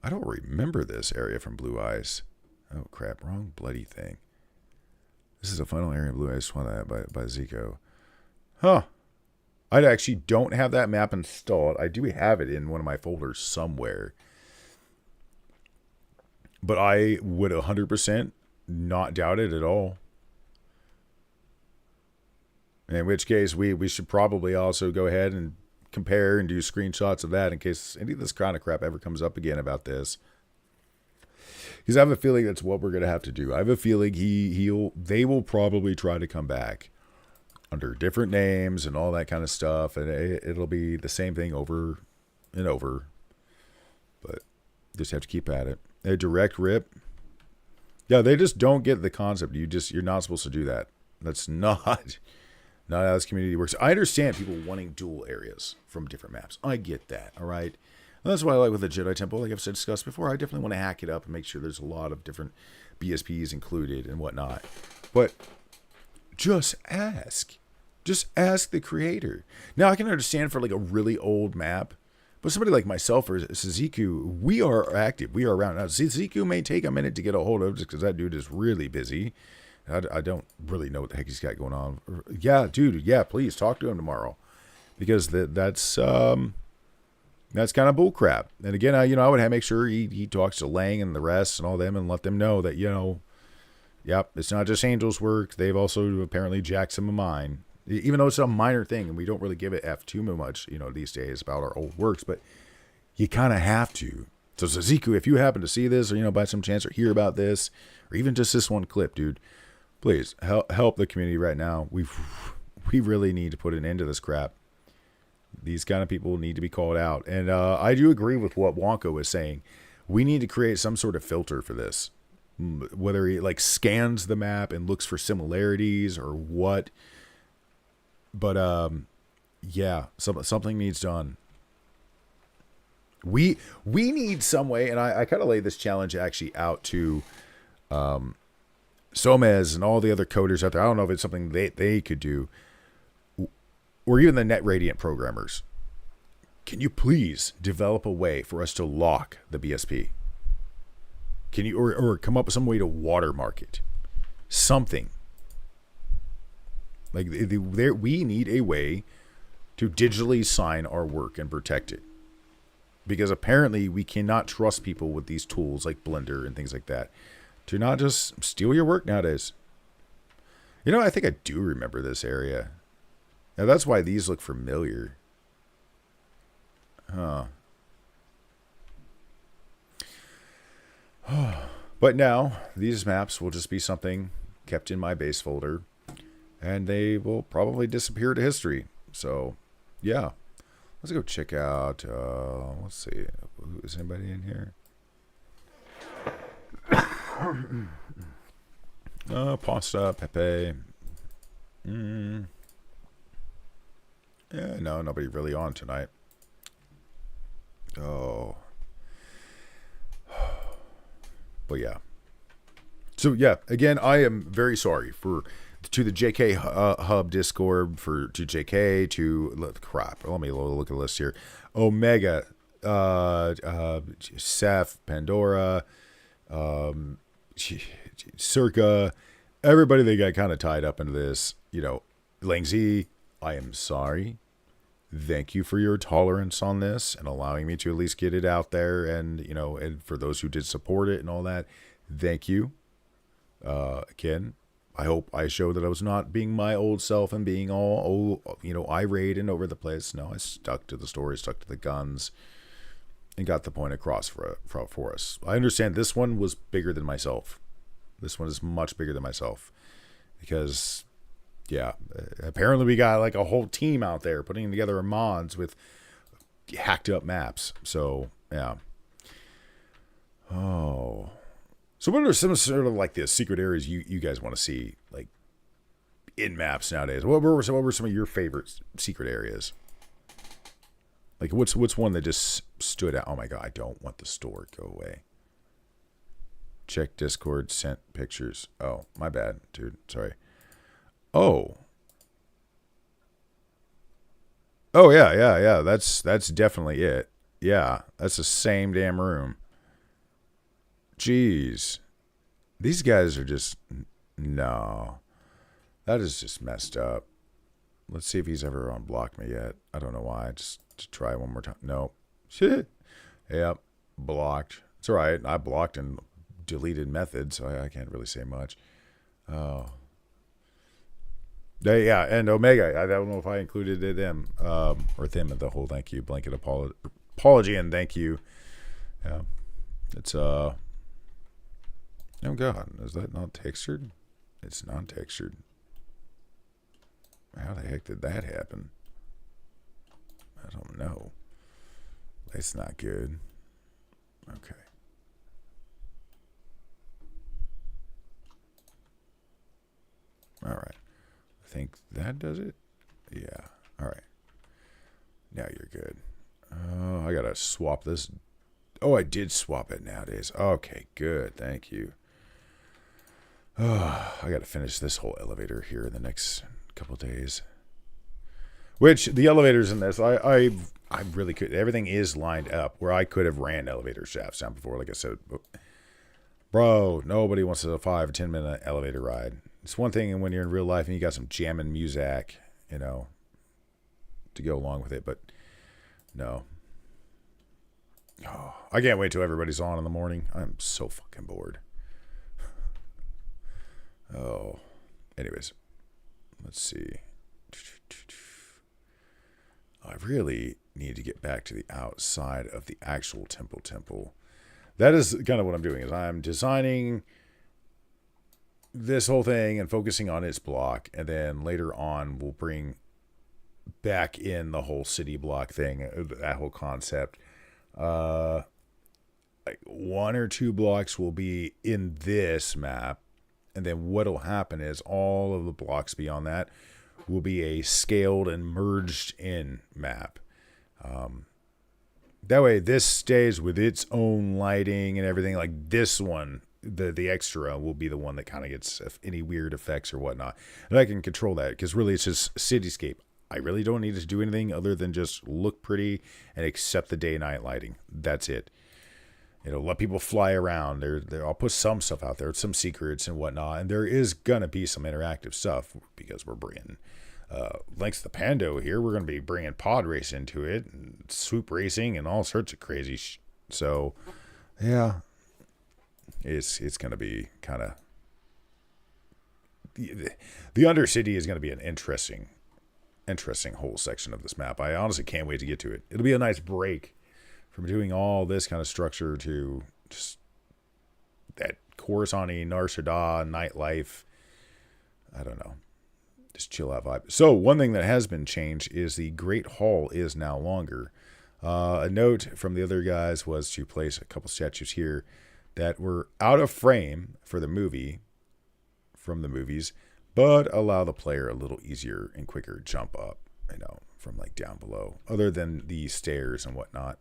I don't remember this area from Blue Eyes. Oh, crap. Wrong bloody thing. This is a final area of Blue Eyes Twilight by Zico. Huh. I actually don't have that map installed. I do have it in one of my folders somewhere. But I would 100% not doubt it at all. In which case, we should probably also go ahead and compare and do screenshots of that in case any of this kind of crap ever comes up again about this. Because I have a feeling that's what we're going to have to do. I have a feeling they will probably try to come back under different names and all that kind of stuff. And it'll be the same thing over and over. But just have to keep at it. A direct rip. Yeah, they just don't get the concept. You're not supposed to do that. That's not how this community works. I understand people wanting dual areas from different maps. I get that, all right? And that's why I like with the Jedi Temple, like I've discussed before, I definitely want to hack it up and make sure there's a lot of different BSPs included and whatnot. But just ask. Just ask the creator. Now, I can understand for like a really old map, but somebody like myself or Suziku, we are active. We are around. Now, Suziku may take a minute to get a hold of just because that dude is really busy. I don't really know what the heck he's got going on. Yeah, dude. Yeah, please talk to him tomorrow, because that's kind of bullcrap. And again, I would make sure he talks to Lang and the rest and all them and let them know that yep, it's not just Angel's work. They've also apparently jacked some of mine, even though it's a minor thing and we don't really give it F too much, these days about our old works. But you kind of have to. So Suziku, if you happen to see this or by some chance or hear about this or even just this one clip, dude. Please help the community right now. We really need to put an end to this crap. These kind of people need to be called out. And I do agree with what Wonka was saying. We need to create some sort of filter for this. Whether he scans the map and looks for similarities or what. But yeah, something needs done. We need some way, and I kind of laid this challenge actually out to Somez and all the other coders out there. I don't know if it's something they could do, or even the NetRadiant programmers. Can you please develop a way for us to lock the BSP? Can you, or come up with some way to watermark it? Something. We need a way to digitally sign our work and protect it. Because apparently we cannot trust people with these tools like Blender and things like that to not just steal your work nowadays. I think I do remember this area. Now that's why these look familiar. Huh. But now these maps will just be something kept in my base folder, and they will probably disappear to history. So, yeah. Let's go check out, let's see, is anybody in here? Pasta, Pepe. Yeah, no, nobody really on tonight. Oh. But yeah. So yeah, again, I am very sorry to the JK Hub Discord, to JK, to crap. Let me look at the list here. Omega, Seth, Pandora, Circa, everybody that got kind of tied up into this, Lang Z, I am sorry. Thank you for your tolerance on this and allowing me to at least get it out there. And, and for those who did support it and all that, thank you. Again, I hope I showed that I was not being my old self and being all, irate and over the place. No, I stuck to the story, stuck to the guns, and got the point across for us. I understand this one was bigger than myself. This one is much bigger than myself because, yeah, apparently we got like a whole team out there putting together mods with hacked up maps. So, yeah. Oh. So what are some sort of like the secret areas you guys want to see like in maps nowadays? What were some of your favorite secret areas? Like what's one that just stood out? Oh my god, I don't want the store. Go away. Check Discord, sent pictures. Oh, my bad, dude. Sorry. Oh. Oh yeah. That's definitely it. Yeah, that's the same damn room. Jeez. These guys are just... No. That is just messed up. Let's see if he's ever unblocked me yet. I don't know why. Just to try one more time. No. Shit. Yep. Blocked. It's alright. I blocked and deleted methods, so I can't really say much. Oh. Yeah, and Omega. I don't know if I included them. Or them in the whole thank you. Blanket apology and thank you. Yeah. It's, oh god, is that not textured? It's not textured. How the heck did that happen? I don't know. That's not good. Okay. Alright. I think that does it. Yeah. Alright. Now you're good. Oh, I gotta swap this. Oh, I did swap it nowadays. Okay, good. Thank you. Oh, I got to finish this whole elevator here in the next couple days. Which, the elevators in this, I really could. Everything is lined up where I could have ran elevator shafts down before, like I said. Bro, nobody wants a 5 or 10 minute elevator ride. It's one thing when you're in real life and you got some jamming music, to go along with it. But, no. Oh, I can't wait till everybody's on in the morning. I'm so fucking bored. Oh, anyways, let's see. I really need to get back to the outside of the actual temple. That is kind of what I'm doing. Is I'm designing this whole thing and focusing on its block, and then later on we'll bring back in the whole city block thing, that whole concept. Like 1 or 2 blocks will be in this map. And then what'll happen is all of the blocks beyond that will be a scaled and merged in map. That way this stays with its own lighting and everything. Like this one, the extra will be the one that kind of gets any weird effects or whatnot. And I can control that because really it's just cityscape. I really don't need to do anything other than just look pretty and accept the day-night lighting. That's it. Let people fly around. I'll put some stuff out there, some secrets and whatnot. And there is going to be some interactive stuff because we're bringing Links the Pando here. We're going to be bringing pod race into it, and swoop racing, and all sorts of crazy So, yeah, it's going to be kind of... The Undercity is going to be an interesting whole section of this map. I honestly can't wait to get to it. It'll be a nice break from doing all this kind of structure to just that Coruscant-y, Nar Shaddaa, nightlife. I don't know. Just chill out vibe. So one thing that has been changed is the Great Hall is now longer. A note from the other guys was to place a couple statues here that were out of frame for the movie, from the movies, but allow the player a little easier and quicker jump up. from like down below, other than the stairs and whatnot.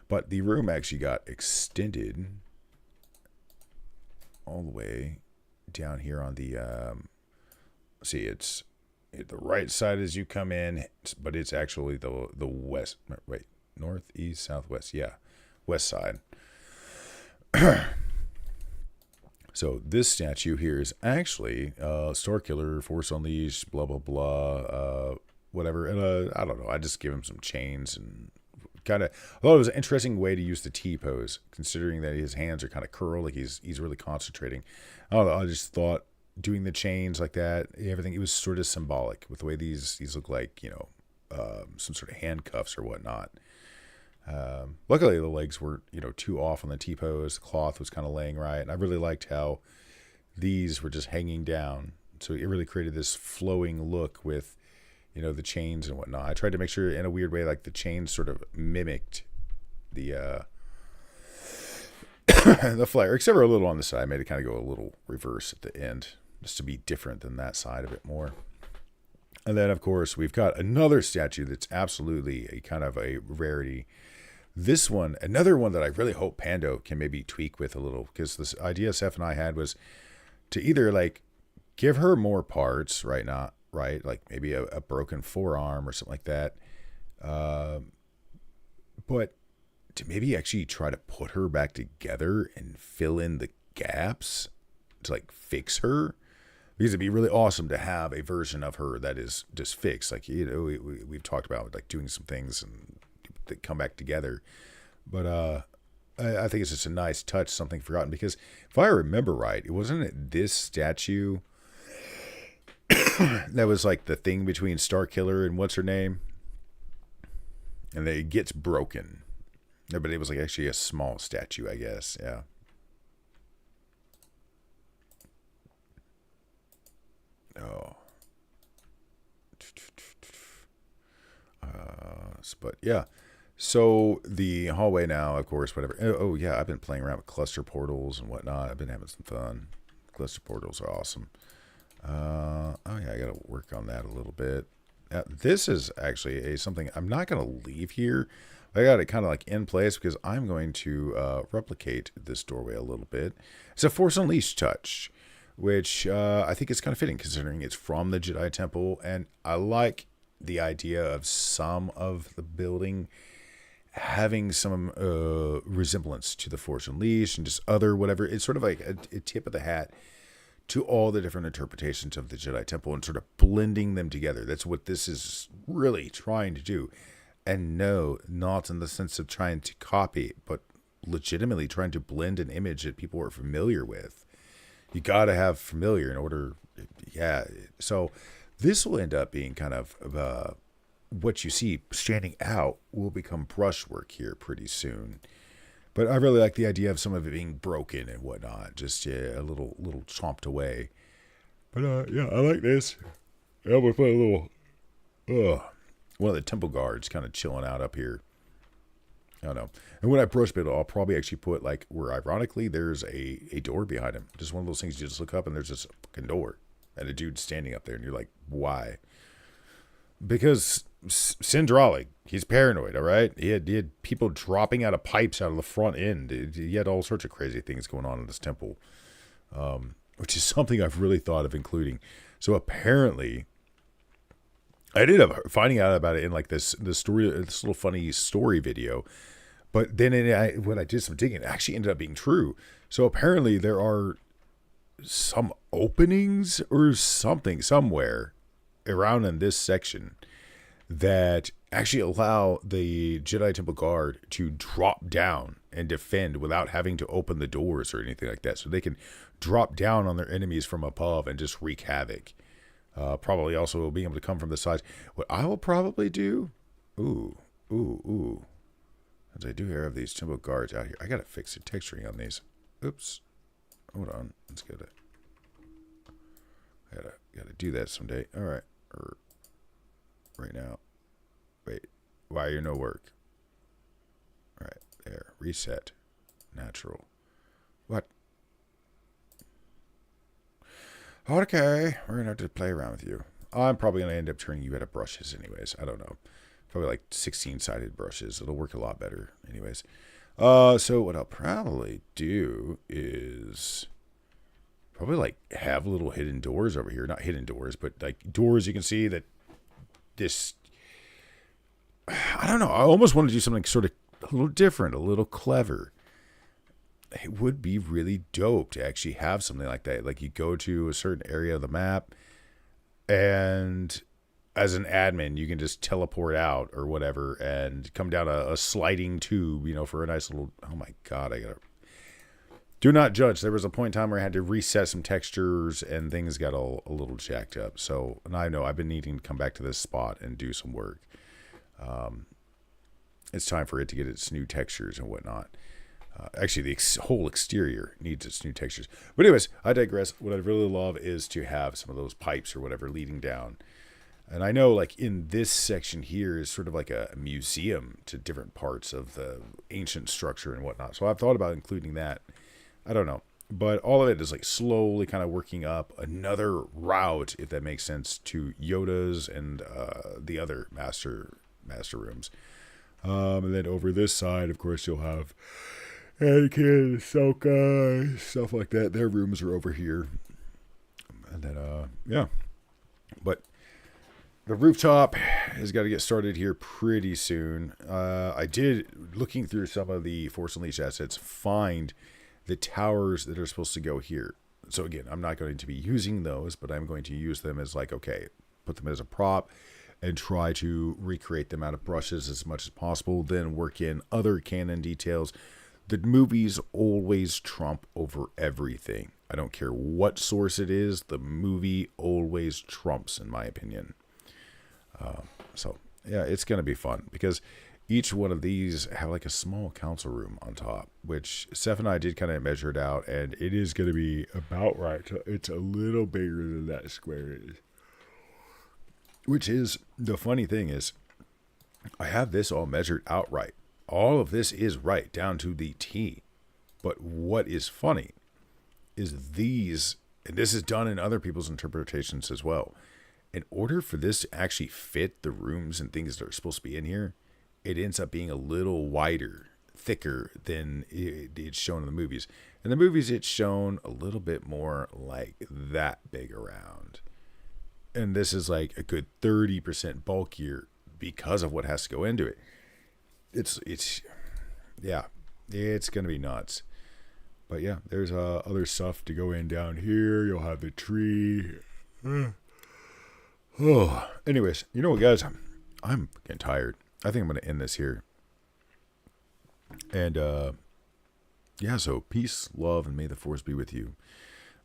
But the room actually got extended all the way down here on the, see, it's the right side as you come in, but it's actually the west, wait, north, east, southwest, yeah, west side. So this statue here is actually Star Killer, Force Unleashed, blah, blah, blah, whatever. And I don't know, I just give him some chains and kind of, I thought it was an interesting way to use the T pose, considering that his hands are kind of curled, like he's really concentrating. I don't know, I just thought doing the chains like that, everything, it was sort of symbolic with the way these look like, some sort of handcuffs or whatnot. Luckily the legs weren't, too off on the T-pose. The cloth was kind of laying right. And I really liked how these were just hanging down. So it really created this flowing look with, the chains and whatnot. I tried to make sure in a weird way, like the chains sort of mimicked the, the flare, except for a little on the side. I made it kind of go a little reverse at the end just to be different than that side of it more. And then, of course, we've got another statue that's absolutely a kind of a rarity. This one, another one that I really hope Pando can maybe tweak with a little, because this idea Seth and I had was to either like give her more parts, right? Not right, like maybe a broken forearm or something like that. But to maybe actually try to put her back together and fill in the gaps to like fix her. Because it'd be really awesome to have a version of her that is just fixed. Like, we've talked about like doing some things and that come back together. But I think it's just a nice touch, something forgotten. Because if I remember right, it wasn't this statue that was like the thing between Star Killer and what's her name? And then it gets broken. No, but it was like actually a small statue, I guess. Yeah. Oh. But yeah. So the hallway now, of course, whatever. Oh yeah, I've been playing around with cluster portals and whatnot. I've been having some fun. Cluster portals are awesome. Oh yeah, I got to work on that a little bit. This is actually something I'm not going to leave here. I got it kind of like in place because I'm going to replicate this doorway a little bit. It's a Force Unleashed touch, which I think is kind of fitting considering it's from the Jedi Temple. And I like the idea of some of the building having some resemblance to the Force Unleashed and just other whatever. It's sort of like a tip of the hat to all the different interpretations of the Jedi Temple and sort of blending them together. That's what this is really trying to do. And no, not in the sense of trying to copy, but legitimately trying to blend an image that people are familiar with. You got to have familiar in order. Yeah. So this will end up being kind of what you see standing out will become brushwork here pretty soon. But I really like the idea of some of it being broken and whatnot, just a little chomped away. But yeah, I like this. Yeah, we put a little one of the temple guards kind of chilling out up here. I don't know. And when I brush it, I'll probably actually put like where ironically there's a door behind him. Just one of those things you just look up and there's this fucking door and a dude standing up there and you're like, why? Because Syndrali, he's paranoid, all right? He had people dropping out of pipes out of the front end. He had all sorts of crazy things going on in this temple, which is something I've really thought of including. So apparently, I ended up finding out about it in like this story, this little funny story video. But then when I did some digging, it actually ended up being true. So apparently there are some openings or something somewhere around in this section that actually allow the Jedi Temple Guard to drop down and defend without having to open the doors or anything like that. So they can drop down on their enemies from above and just wreak havoc. Probably also being able to come from the sides. What I will probably do, as I do have these temple guards out here. I gotta fix the texturing on these. Oops. Hold on. Let's get it. Gotta do that someday. All right. Right now. Wait. Why are you no work? All right. There. Reset. Natural. What? Okay. We're gonna have to play around with you. I'm probably going to end up turning you out of brushes anyways. I don't know. Probably like 16-sided brushes. It'll work a lot better anyways. So what I'll probably do is probably like have little hidden doors over here. Not hidden doors, but like doors you can see that this, I don't know. I almost want to do something sort of a little different, a little clever. It would be really dope to actually have something like that. Like you go to a certain area of the map and as an admin, you can just teleport out or whatever and come down a sliding tube, for a nice little, oh my God, do not judge. There was a point in time where I had to reset some textures and things got a little jacked up. So, and I know I've been needing to come back to this spot and do some work. It's time for it to get its new textures and whatnot. Actually, the whole exterior needs its new textures. But anyways, I digress. What I'd really love is to have some of those pipes or whatever leading down. And I know like in this section here is sort of like a museum to different parts of the ancient structure and whatnot. So I've thought about including that. I don't know. But all of it is like slowly kind of working up another route, if that makes sense, to Yoda's and the other master rooms. And then over this side, of course, you'll have Anakin, Ahsoka, stuff like that. Their rooms are over here. And then, yeah. But the rooftop has got to get started here pretty soon. I did, looking through some of the Force Unleashed assets, find the towers that are supposed to go here. So again, I'm not going to be using those, but I'm going to use them as like, okay, put them as a prop and try to recreate them out of brushes as much as possible. Then work in other canon details. The movies always trump over everything. I don't care what source it is. The movie always trumps, in my opinion. So, yeah, it's going to be fun because each one of these have like a small council room on top, which Seth and I did kind of measure it out, and it is going to be about right. It's a little bigger than that square is. Which is, the funny thing is, I have this all measured out right. All of this is right down to the T. But what is funny is these, and this is done in other people's interpretations as well. In order for this to actually fit the rooms and things that are supposed to be in here, it ends up being a little wider, thicker than it's shown in the movies. In the movies, it's shown a little bit more like that big around. And this is like a good 30% bulkier because of what has to go into it. It's going to be nuts. But yeah, there's other stuff to go in down here. You'll have the tree. Oh, anyways, you know what, guys? I'm getting tired. I think I'm going to end this here. And yeah, so peace, love, and may the Force be with you.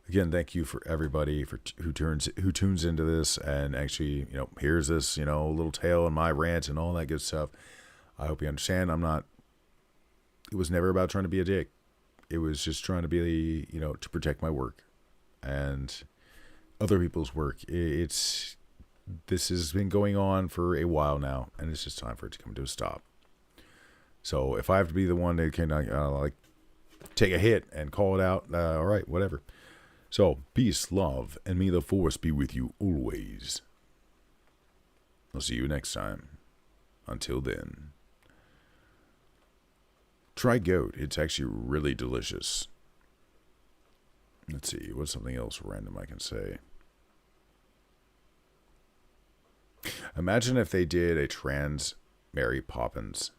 Again, thank you for everybody who tunes into this and actually, hears this, little tale and my rant and all that good stuff. I hope you understand. It was never about trying to be a dick. It was just trying to be, to protect my work and other people's work. This has been going on for a while now, and it's just time for it to come to a stop. So if I have to be the one that can take a hit and call it out, all right, whatever. So peace, love, and may the Force be with you always. I'll see you next time. Until then. Try goat. It's actually really delicious. Let's see. What's something else random I can say? Imagine if they did a trans Mary Poppins.